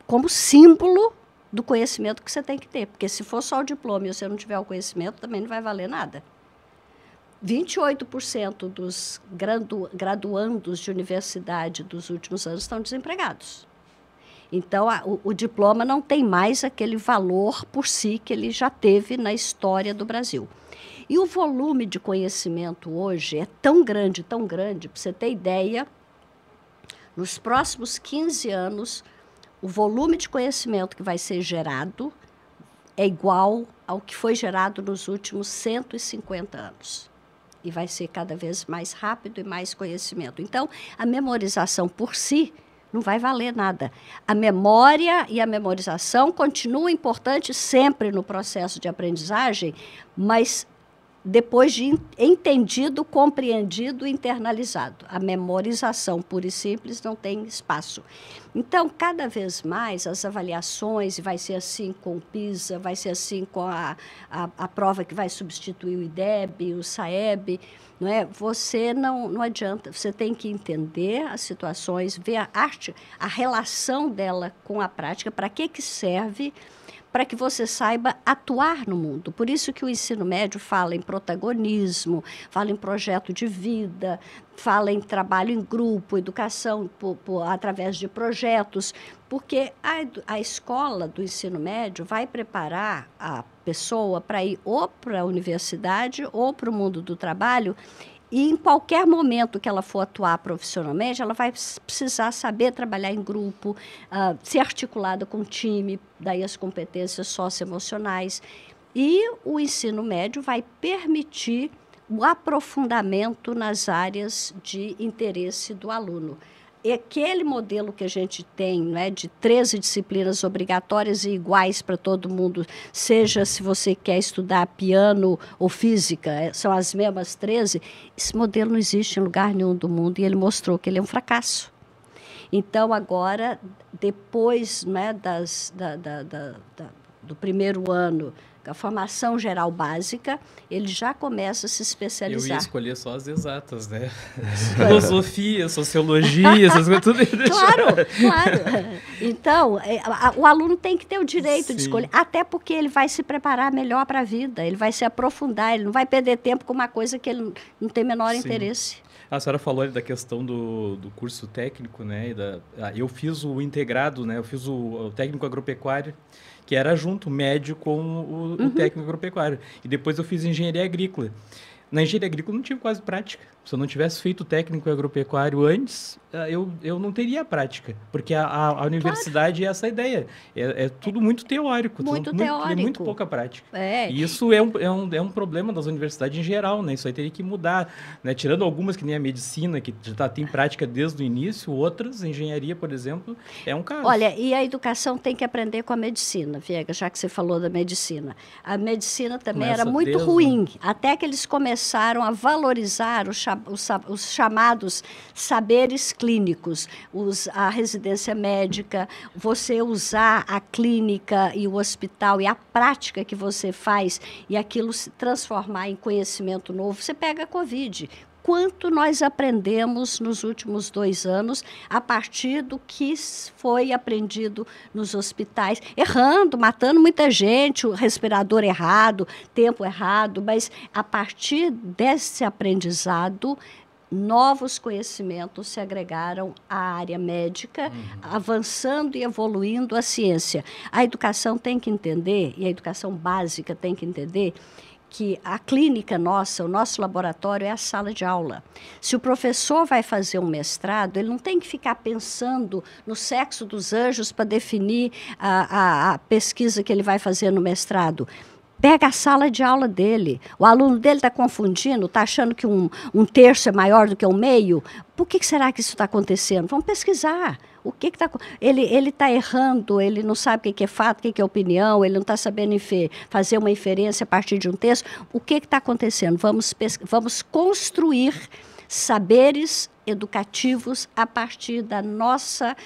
como símbolo do conhecimento que você tem que ter. Porque se for só o diploma e você não tiver o conhecimento, também não vai valer nada. 28% dos graduandos de universidade dos últimos anos estão desempregados. Então, o diploma não tem mais aquele valor por si que ele já teve na história do Brasil. E o volume de conhecimento hoje é tão grande, para você ter ideia, nos próximos 15 anos, o volume de conhecimento que vai ser gerado é igual ao que foi gerado nos últimos 150 anos. E vai ser cada vez mais rápido e mais conhecimento. Então, a memorização por si não vai valer nada. A memória e a memorização continuam importantes sempre no processo de aprendizagem, mas depois de entendido, compreendido, internalizado. A memorização pura e simples não tem espaço. Então, cada vez mais, as avaliações, vai ser assim com o PISA, vai ser assim com a prova que vai substituir o IDEB, o SAEB, não é? Você não adianta, você tem que entender as situações, ver a arte, a relação dela com a prática, para que serve, para que você saiba atuar no mundo. Por isso que o ensino médio fala em protagonismo, fala em projeto de vida, fala em trabalho em grupo, educação através de projetos, porque a escola do ensino médio vai preparar a pessoa para ir ou para a universidade ou para o mundo do trabalho. E em qualquer momento que ela for atuar profissionalmente, ela vai precisar saber trabalhar em grupo, ser articulada com o time, daí as competências socioemocionais. E o ensino médio vai permitir o aprofundamento nas áreas de interesse do aluno. E aquele modelo que a gente tem, né, de 13 disciplinas obrigatórias e iguais para todo mundo, seja se você quer estudar piano ou física, são as mesmas 13, esse modelo não existe em lugar nenhum do mundo e ele mostrou que ele é um fracasso. Então, agora, depois, né, do primeiro ano a formação geral básica, ele já começa a se Eu especializar. ia escolher só as exatas, né? Filosofia, sociologia, essas coisas, tudo. Claro. Então, o aluno tem que ter o direito de Sim. escolher, até porque ele vai se preparar melhor para a vida, ele vai se aprofundar, ele não vai perder tempo com uma coisa que ele não tem menor Sim. interesse. A senhora falou ali da questão do curso técnico, né? Eu fiz o integrado, né? Eu fiz o técnico agropecuário, que era junto, o médio com o técnico agropecuário. E depois eu fiz engenharia agrícola. Na engenharia agrícola eu não tive quase prática. Se eu não tivesse feito o técnico agropecuário antes, eu não teria prática. Porque a universidade é essa ideia. É tudo muito teórico. Muito Tem teórico. muito pouca prática. É. E isso é um problema das universidades em geral, né? Isso aí teria que mudar, né? Tirando algumas que nem a medicina, que já tem prática desde o início, outras, engenharia, por exemplo, é um caso. Olha, e a educação tem que aprender com a medicina, Viega, já que você falou da medicina. A medicina também Começa era muito desde- ruim, até que eles começaram a valorizar os chamados saberes clínicos, a residência médica, você usar a clínica e o hospital e a prática que você faz e aquilo se transformar em conhecimento novo. Você pega a Covid. Quanto nós aprendemos nos últimos 2 anos a partir do que foi aprendido nos hospitais, errando, matando muita gente, o respirador errado, tempo errado, mas a partir desse aprendizado, novos conhecimentos se agregaram à área médica, avançando e evoluindo a ciência. A educação tem que entender, e a educação básica tem que entender, que a clínica nossa, o nosso laboratório é a sala de aula. Se o professor vai fazer um mestrado, ele não tem que ficar pensando no sexo dos anjos para definir a pesquisa que ele vai fazer no mestrado. Pega a sala de aula dele. O aluno dele está confundindo, está achando que um terço é maior do que um meio. Por que será que isso está acontecendo? Vamos pesquisar. O que está... Ele está errando, ele não sabe o que é fato, o que é opinião, ele não está sabendo fazer uma inferência a partir de um texto. O que está acontecendo? Vamos construir saberes educativos a partir da nossa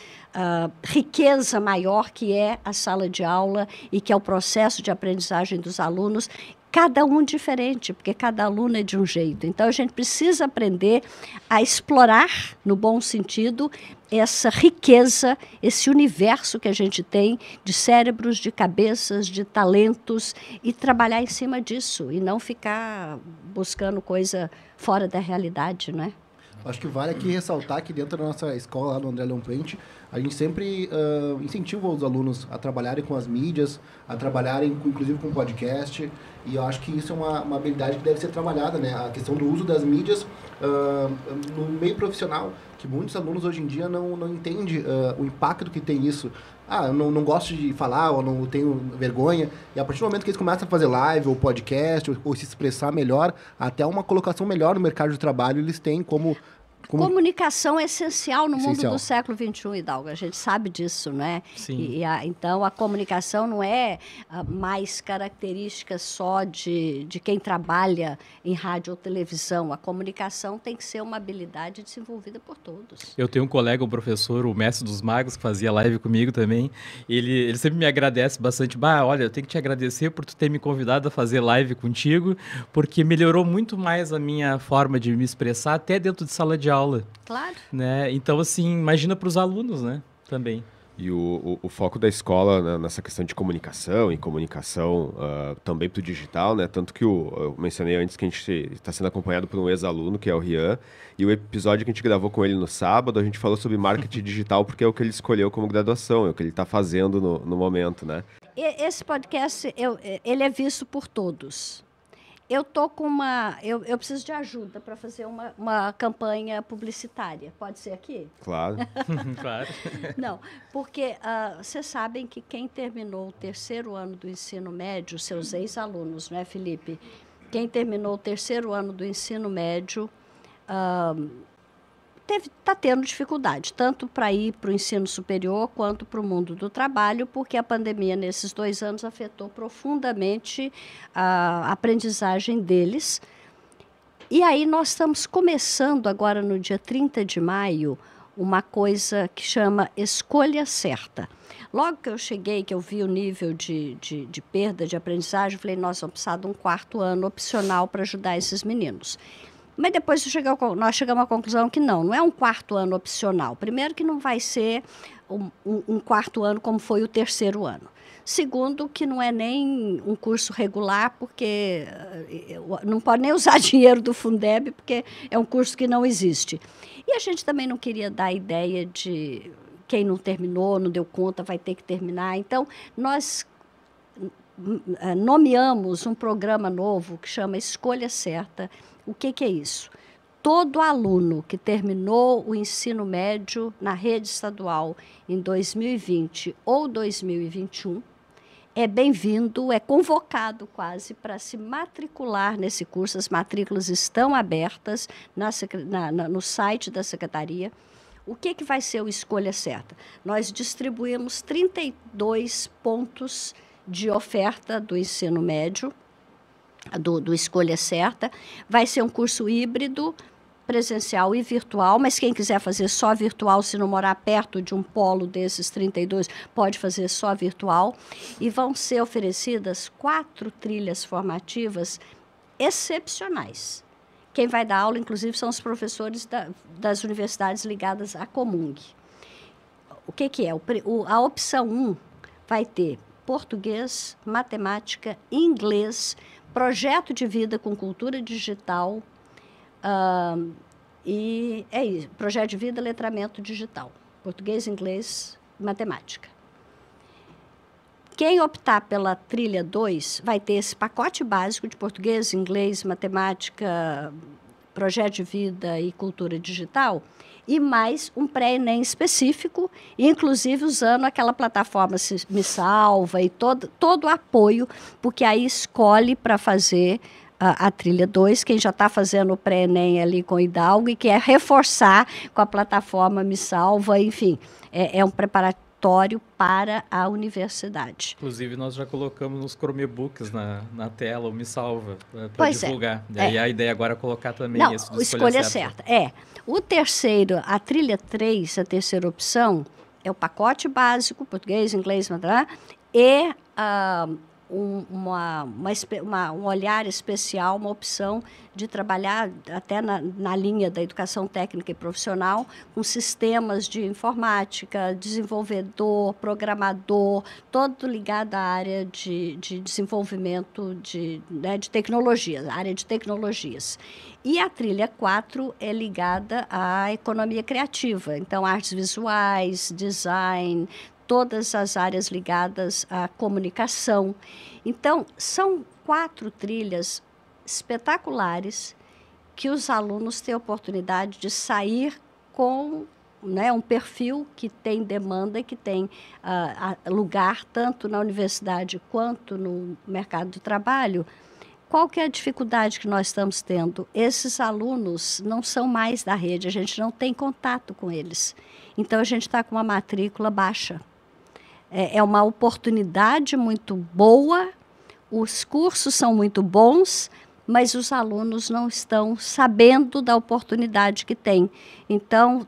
riqueza maior, que é a sala de aula e que é o processo de aprendizagem dos alunos, cada um diferente, porque cada aluno é de um jeito. Então, a gente precisa aprender a explorar, no bom sentido, essa riqueza, esse universo que a gente tem de cérebros, de cabeças, de talentos, e trabalhar em cima disso, e não ficar buscando coisa fora da realidade, não é? Acho que vale aqui ressaltar que dentro da nossa escola, lá no André Leão Puente, a gente sempre incentiva os alunos a trabalharem com as mídias, a trabalharem, inclusive, com podcast, e eu acho que isso é uma habilidade que deve ser trabalhada, né? A questão do uso das mídias no meio profissional, que muitos alunos hoje em dia não entendem o impacto que tem isso. Eu não gosto de falar, ou não tenho vergonha. E a partir do momento que eles começam a fazer live, ou podcast, ou se expressar melhor, até uma colocação melhor no mercado de trabalho, eles têm como... Comunicação é essencial no mundo Essencial. do século XXI, Hidalgo. A gente sabe disso, né? Sim. Então, a comunicação não é mais característica só de quem trabalha em rádio ou televisão. A comunicação tem que ser uma habilidade desenvolvida por todos. Eu tenho um colega, um professor, o mestre dos magos, que fazia live comigo também. Ele sempre me agradece bastante. Olha, eu tenho que te agradecer por tu ter me convidado a fazer live contigo, porque melhorou muito mais a minha forma de me expressar, até dentro de sala de aula. Claro. Né? Então, assim, imagina para os alunos, né? Também. E o foco da escola, né, nessa questão de comunicação e comunicação também para o digital, né? Tanto que eu mencionei antes que a gente está sendo acompanhado por um ex-aluno, que é o Rian, e o episódio que a gente gravou com ele no sábado, a gente falou sobre marketing digital, porque é o que ele escolheu como graduação, é o que ele está fazendo no momento, né? Esse podcast, ele é visto por todos. Eu tô com eu preciso de ajuda para fazer uma campanha publicitária. Pode ser aqui? Claro. Claro. Não, porque vocês sabem que quem terminou o terceiro ano do ensino médio, seus ex-alunos, não é, Felipe? Quem terminou o terceiro ano do ensino médio está tendo dificuldade, tanto para ir para o ensino superior quanto para o mundo do trabalho, porque a pandemia, nesses 2 anos, afetou profundamente a aprendizagem deles. E aí nós estamos começando agora, no dia 30 de maio, uma coisa que chama escolha certa. Logo que eu cheguei, que eu vi o nível de perda de aprendizagem, eu falei, nós vamos precisar de um 4º ano opcional para ajudar esses meninos. Mas depois nós chegamos à conclusão que não é um 4º ano opcional. Primeiro que não vai ser um 4º ano como foi o 3º ano. Segundo, que não é nem um curso regular, porque não pode nem usar dinheiro do Fundeb, porque é um curso que não existe. E a gente também não queria dar a ideia de quem não terminou, não deu conta, vai ter que terminar. Então, nós nomeamos um programa novo que chama Escolha Certa. O que é isso? Todo aluno que terminou o ensino médio na rede estadual em 2020 ou 2021 é bem-vindo, é convocado quase para se matricular nesse curso. As matrículas estão abertas no site da Secretaria. O que vai ser o Escolha Certa? Nós distribuímos 32 pontos de oferta do ensino médio, do Escolha Certa. Vai ser um curso híbrido, presencial e virtual, mas quem quiser fazer só virtual, se não morar perto de um polo desses 32, pode fazer só virtual. E vão ser oferecidas 4 trilhas formativas excepcionais. Quem vai dar aula, inclusive, são os professores das universidades ligadas à Comung. O que é? A opção 1 vai ter português, matemática, inglês, projeto de vida com cultura digital, e é isso, projeto de vida, letramento digital, português, inglês, matemática. Quem optar pela trilha 2 vai ter esse pacote básico de português, inglês, matemática, projeto de vida e cultura digital, e mais um pré-ENEM específico, inclusive usando aquela plataforma Me Salva e todo o apoio, porque aí escolhe para fazer a trilha 2, quem já está fazendo o pré-ENEM ali com o Hidalgo e quer reforçar com a plataforma Me Salva, enfim, é um preparatório para a universidade. Inclusive, nós já colocamos nos Chromebooks na tela o Me Salva para divulgar. E aí a ideia agora é colocar também esse do Escolha Certa. O terceiro, a trilha 3, a terceira opção, é o pacote básico, português, inglês, e um olhar especial, uma opção de trabalhar até na linha da educação técnica e profissional, com sistemas de informática, desenvolvedor, programador, todo ligado à área de desenvolvimento de tecnologias, área de tecnologias. E a trilha 4 é ligada à economia criativa, então artes visuais, design, todas as áreas ligadas à comunicação. Então, são 4 trilhas espetaculares que os alunos têm a oportunidade de sair com um perfil que tem demanda, que tem lugar tanto na universidade quanto no mercado de trabalho. Qual que é a dificuldade que nós estamos tendo? Esses alunos não são mais da rede, a gente não tem contato com eles. Então, a gente está com uma matrícula baixa. É uma oportunidade muito boa, os cursos são muito bons, mas os alunos não estão sabendo da oportunidade que tem. Então,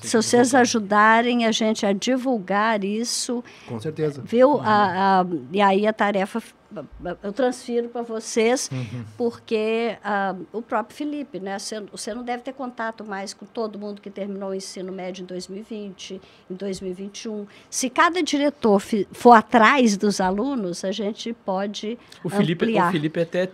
se vocês ajudarem a gente a divulgar isso... Com certeza. Viu? E aí a tarefa eu transfiro para vocês, porque o próprio Felipe, né? Você não deve ter contato mais com todo mundo que terminou o ensino médio em 2020, em 2021. Se cada diretor for atrás dos alunos, a gente pode ampliar. O Felipe até...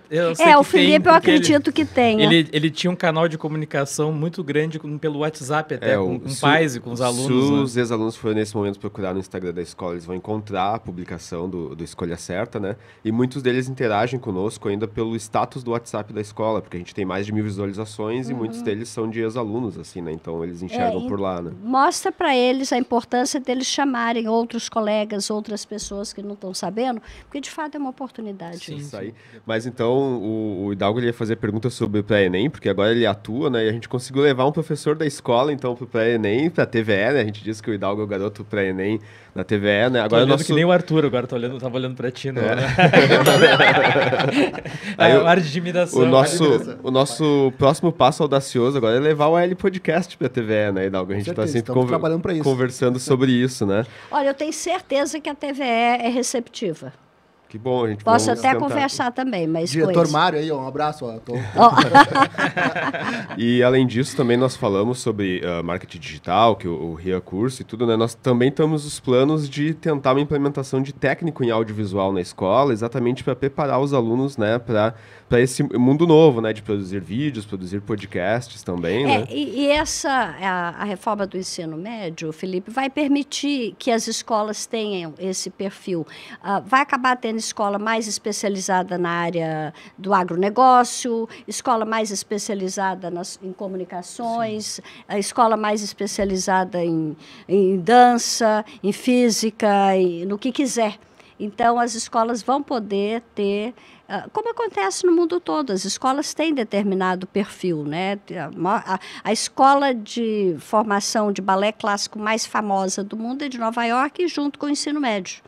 o Felipe eu acredito que tenha. Ele tinha um canal de comunicação muito grande pelo WhatsApp até, com pais e com os alunos. Se os ex-alunos forem nesse momento procurar no Instagram da escola, eles vão encontrar a publicação do Escolha Certa, né? E muitos deles interagem conosco ainda pelo status do WhatsApp da escola, porque a gente tem mais de 1000 visualizações e muitos deles são de ex-alunos, assim, né? Então, eles enxergam por lá, né? Mostra para eles a importância deles chamarem outros colegas, outras pessoas que não estão sabendo, porque, de fato, é uma oportunidade. Sim, isso aí. Mas, então, o Hidalgo ele ia fazer perguntas sobre o pré-ENEM, porque agora ele atua, né? E a gente conseguiu levar um professor da escola, então, para o pré-ENEM, para a TVE, né? A gente disse que o Hidalgo é o garoto pré-ENEM da TVE, né? Agora que nem o Arthur, agora tava olhando para ti, né? Aí o ar de intimidação. o nosso próximo passo audacioso agora é levar o AL Podcast para a TVE, né, Hidalgo? A gente está sempre trabalhando para isso. Conversando sobre isso, né? Olha, eu tenho certeza que a TVE é receptiva. Que bom, a gente Posso até conversar também, mas Diretor Mário aí, um abraço. E além disso, também nós falamos sobre marketing digital, que o RIA curso e tudo, né? Nós também temos os planos de tentar uma implementação de técnico em audiovisual na escola, exatamente para preparar os alunos, né, para esse mundo novo, né, de produzir vídeos, produzir podcasts também, né? E a reforma do ensino médio, Felipe, vai permitir que as escolas tenham esse perfil. Vai acabar tendo escola mais especializada na área do agronegócio, escola mais especializada em comunicações, a escola mais especializada em dança, em física, no que quiser. Então, as escolas vão poder ter, como acontece no mundo todo, as escolas têm determinado perfil, né? A escola de formação de balé clássico mais famosa do mundo é de Nova York, junto com o ensino médio.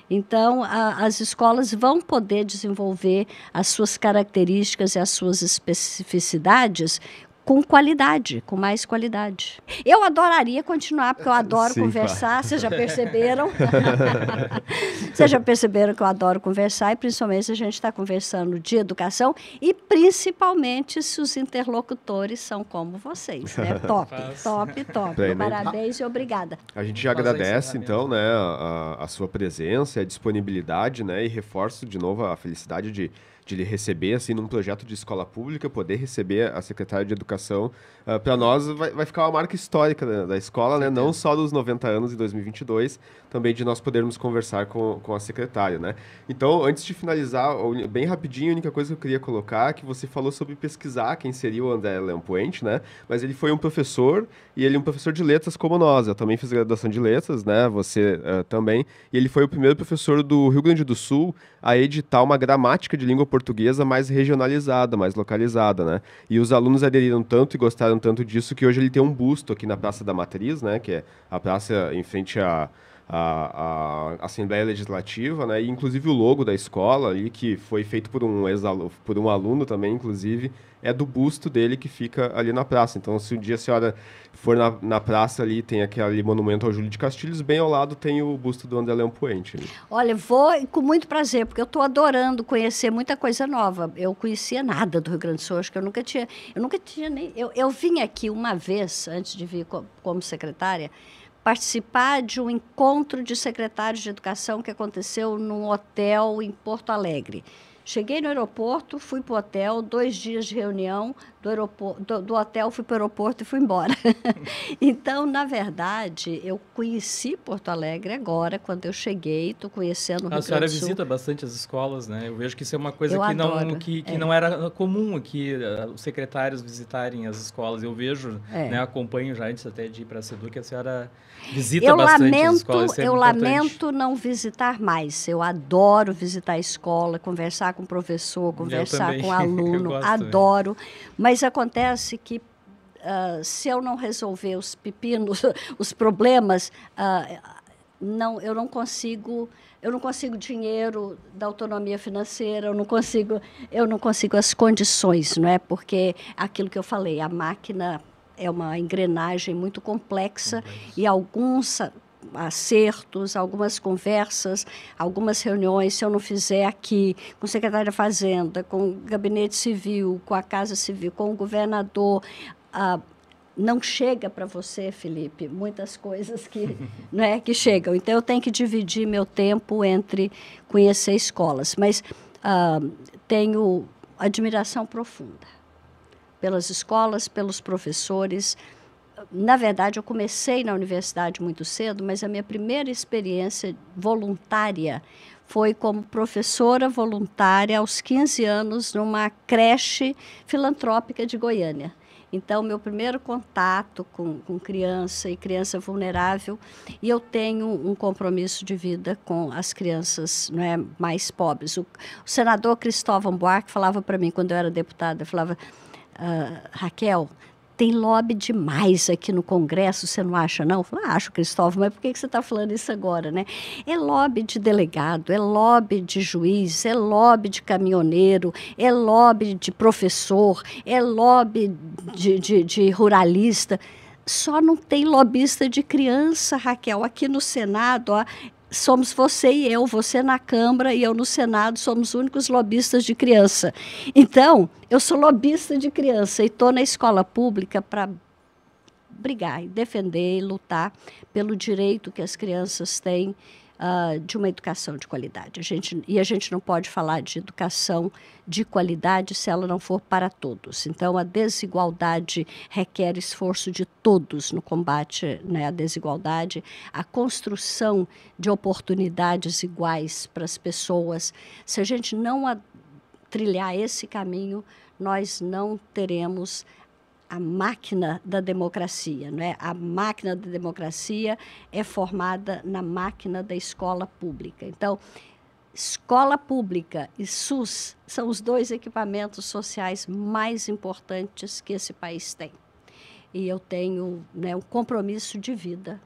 Então, as escolas vão poder desenvolver as suas características e as suas especificidades com qualidade, com mais qualidade. Eu adoraria continuar, porque eu adoro conversar, claro. Vocês já perceberam? Vocês já perceberam que eu adoro conversar, e principalmente se a gente está conversando de educação, e principalmente se os interlocutores são como vocês, né? Top. Parabéns e obrigada. A gente já agradece, então, né, a sua presença, a disponibilidade, né, e reforço de novo a felicidade de lhe receber, assim, num projeto de escola pública, poder receber a secretária de Educação. Para nós, vai ficar uma marca histórica da escola, né? Não só dos 90 anos em 2022, também de nós podermos conversar com a secretária, né? Então, antes de finalizar, bem rapidinho, a única coisa que eu queria colocar é que você falou sobre pesquisar quem seria o André Lampuente, né? Mas ele foi um professor, e ele é um professor de letras como nós. Eu também fiz graduação de letras, né? Você também. E ele foi o primeiro professor do Rio Grande do Sul a editar uma gramática de língua portuguesa mais regionalizada, mais localizada, né? E os alunos aderiram tanto e gostaram tanto disso que hoje ele tem um busto aqui na Praça da Matriz, né? Que é a praça em frente à Assembleia Legislativa, né? E inclusive o logo da escola ali, que foi feito por um aluno também, inclusive, é do busto dele que fica ali na praça. Então, se um dia a senhora for na praça ali, tem aquele monumento ao Júlio de Castilhos, bem ao lado tem o busto do André Lampuente. Olha, vou com muito prazer, porque eu estou adorando conhecer muita coisa nova. Eu conhecia nada do Rio Grande do Sul, acho que eu nunca tinha nem... Eu vim aqui uma vez, antes de vir como secretária, participar de um encontro de secretários de educação que aconteceu num hotel em Porto Alegre. Cheguei no aeroporto, fui para o hotel, 2 dias de reunião, do hotel fui para o aeroporto e fui embora. Então, na verdade, eu conheci Porto Alegre agora, quando eu cheguei, estou conhecendo o Rio Grande do Sul. A senhora visita bastante as escolas, né? Eu vejo que isso é uma coisa que não era comum aqui, os secretários visitarem as escolas. Eu vejo, né, acompanho já antes até de ir para a SEDU, que a senhora visita bastante as escolas. Eu lamento não visitar mais. Eu adoro visitar a escola, conversar com o professor, conversar com o aluno, adoro. Mas acontece que se eu não resolver os pepinos, os problemas, eu não consigo dinheiro da autonomia financeira, eu não consigo as condições, não é? Porque aquilo que eu falei, a máquina é uma engrenagem muito complexa e alguns acertos, algumas conversas, algumas reuniões, se eu não fizer aqui com o secretário da Fazenda, com o Gabinete Civil, com a Casa Civil, com o governador, não chega para você, Felipe, muitas coisas que chegam. Então, eu tenho que dividir meu tempo entre conhecer escolas. Mas tenho admiração profunda pelas escolas, pelos professores. Na verdade, eu comecei na universidade muito cedo, mas a minha primeira experiência voluntária foi como professora voluntária aos 15 anos numa creche filantrópica de Goiânia. Então, meu primeiro contato com criança e criança vulnerável, e eu tenho um compromisso de vida com as crianças, não é, mais pobres. O senador Cristóvão Buarque falava para mim, quando eu era deputada, falava, Raquel, Tem lobby demais aqui no Congresso, você não acha, não? Eu falo, acho, Cristóvão, mas por que você está falando isso agora, né? É lobby de delegado, é lobby de juiz, é lobby de caminhoneiro, é lobby de professor, é lobby de ruralista. Só não tem lobista de criança, Raquel. Aqui no Senado, ó, somos você e eu, você na Câmara e eu no Senado, somos os únicos lobistas de criança. Então, eu sou lobista de criança e estou na escola pública para brigar, e defender e lutar pelo direito que as crianças têm de uma educação de qualidade. A gente não pode falar de educação de qualidade se ela não for para todos. Então, a desigualdade requer esforço de todos no combate, né, à desigualdade, a construção de oportunidades iguais para as pessoas. Se a gente não trilhar esse caminho, nós não teremos a máquina da democracia, não é? A máquina da democracia é formada na máquina da escola pública. Então, escola pública e SUS são os dois equipamentos sociais mais importantes que esse país tem. E eu tenho, né, um compromisso de vida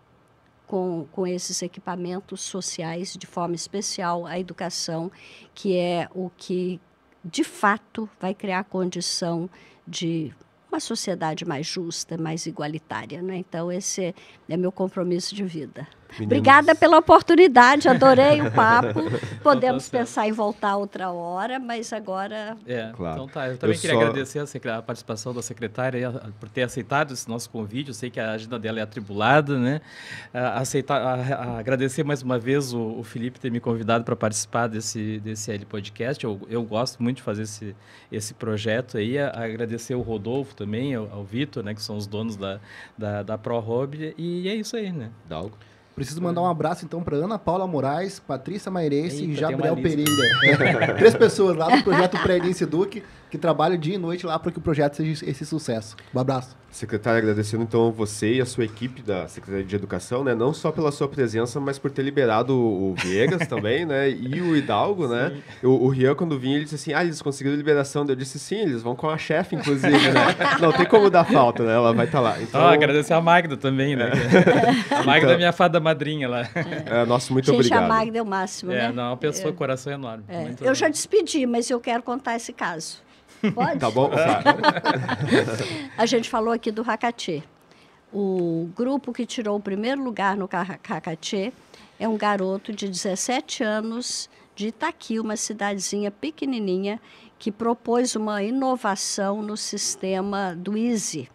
com esses equipamentos sociais, de forma especial a educação, que é o que, de fato, vai criar a condição de uma sociedade mais justa, mais igualitária, né? Então, esse é meu compromisso de vida. Meninos. Obrigada pela oportunidade, adorei o papo. Podemos pensar em voltar outra hora, mas agora... Claro. Então tá, eu também queria agradecer a participação da secretária por ter aceitado esse nosso convite. Eu sei que a agenda dela é atribulada, né? Agradecer mais uma vez o Felipe ter me convidado para participar desse L Podcast. Eu gosto muito de fazer esse projeto aí. Agradecer o Rodolfo também, ao Vitor, né, que são os donos da ProHobby. E é isso aí, né? Dalgo. Preciso mandar um abraço, então, para Ana Paula Moraes, Patrícia Mairense e Gabriel Pereira. 3 pessoas lá do projeto Pré-Nice Duque, que trabalham dia e noite lá para que o projeto seja esse sucesso. Um abraço. Secretária, agradecendo então você e a sua equipe da Secretaria de Educação, né? Não só pela sua presença, mas por ter liberado o Viegas também, né? E o Hidalgo, né? O Rian, quando vinha, ele disse assim, eles conseguiram liberação. Eu disse, sim, eles vão com a chefe, inclusive, né? Não tem como dar falta, né? Ela vai estar lá. Então... agradecer a Magda também, né? A Magda é minha fada madrinha lá. Nossa, muito obrigado. A Magda é o máximo, né? Não, uma pessoa com coração enorme. Eu já despedi, mas eu quero contar esse caso. Pode? Tá bom? A gente falou aqui do Hakatê. O grupo que tirou o primeiro lugar no Hakatê é um garoto de 17 anos de Itaqui, uma cidadezinha pequenininha, que propôs uma inovação no sistema do Easy.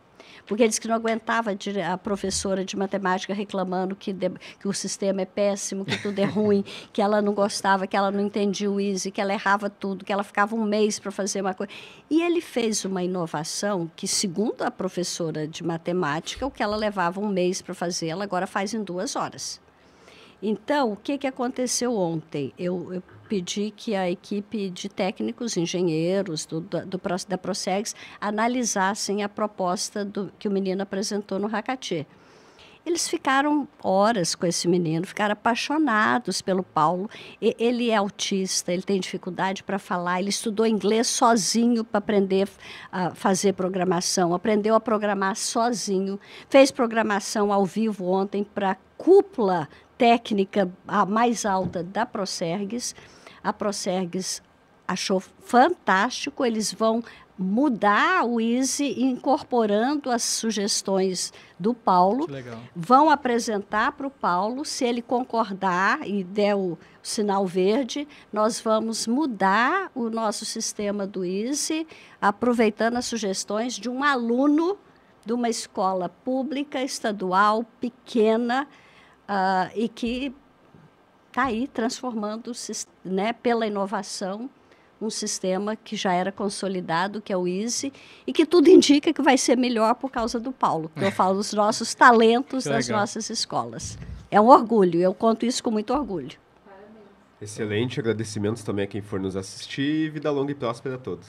Porque ele disse que não aguentava a professora de matemática reclamando que o sistema é péssimo, que tudo é ruim, que ela não gostava, que ela não entendia o Easy, que ela errava tudo, que ela ficava um mês para fazer uma coisa. E ele fez uma inovação que, segundo a professora de matemática, o que ela levava um mês para fazer, ela agora faz em 2 horas. Então, o que aconteceu ontem? Eu pedi que a equipe de técnicos, engenheiros da Procegs analisassem a proposta que o menino apresentou no Hakatê. Eles ficaram horas com esse menino, ficaram apaixonados pelo Paulo. Ele é autista, ele tem dificuldade para falar, ele estudou inglês sozinho para aprender a fazer programação, aprendeu a programar sozinho, fez programação ao vivo ontem para a cúpula técnica a mais alta da Procergs. A Procergs achou fantástico, eles vão mudar o Easy incorporando as sugestões do Paulo. Vão apresentar para o Paulo, se ele concordar e der o sinal verde, nós vamos mudar o nosso sistema do Easy, aproveitando as sugestões de um aluno de uma escola pública, estadual, pequena, e que está aí transformando, né, pela inovação, um sistema que já era consolidado, que é o Easy, e que tudo indica que vai ser melhor por causa do Paulo. Eu falo dos nossos talentos das nossas escolas. É um orgulho, eu conto isso com muito orgulho. Excelente, agradecimentos também a quem for nos assistir e vida longa e próspera a todos.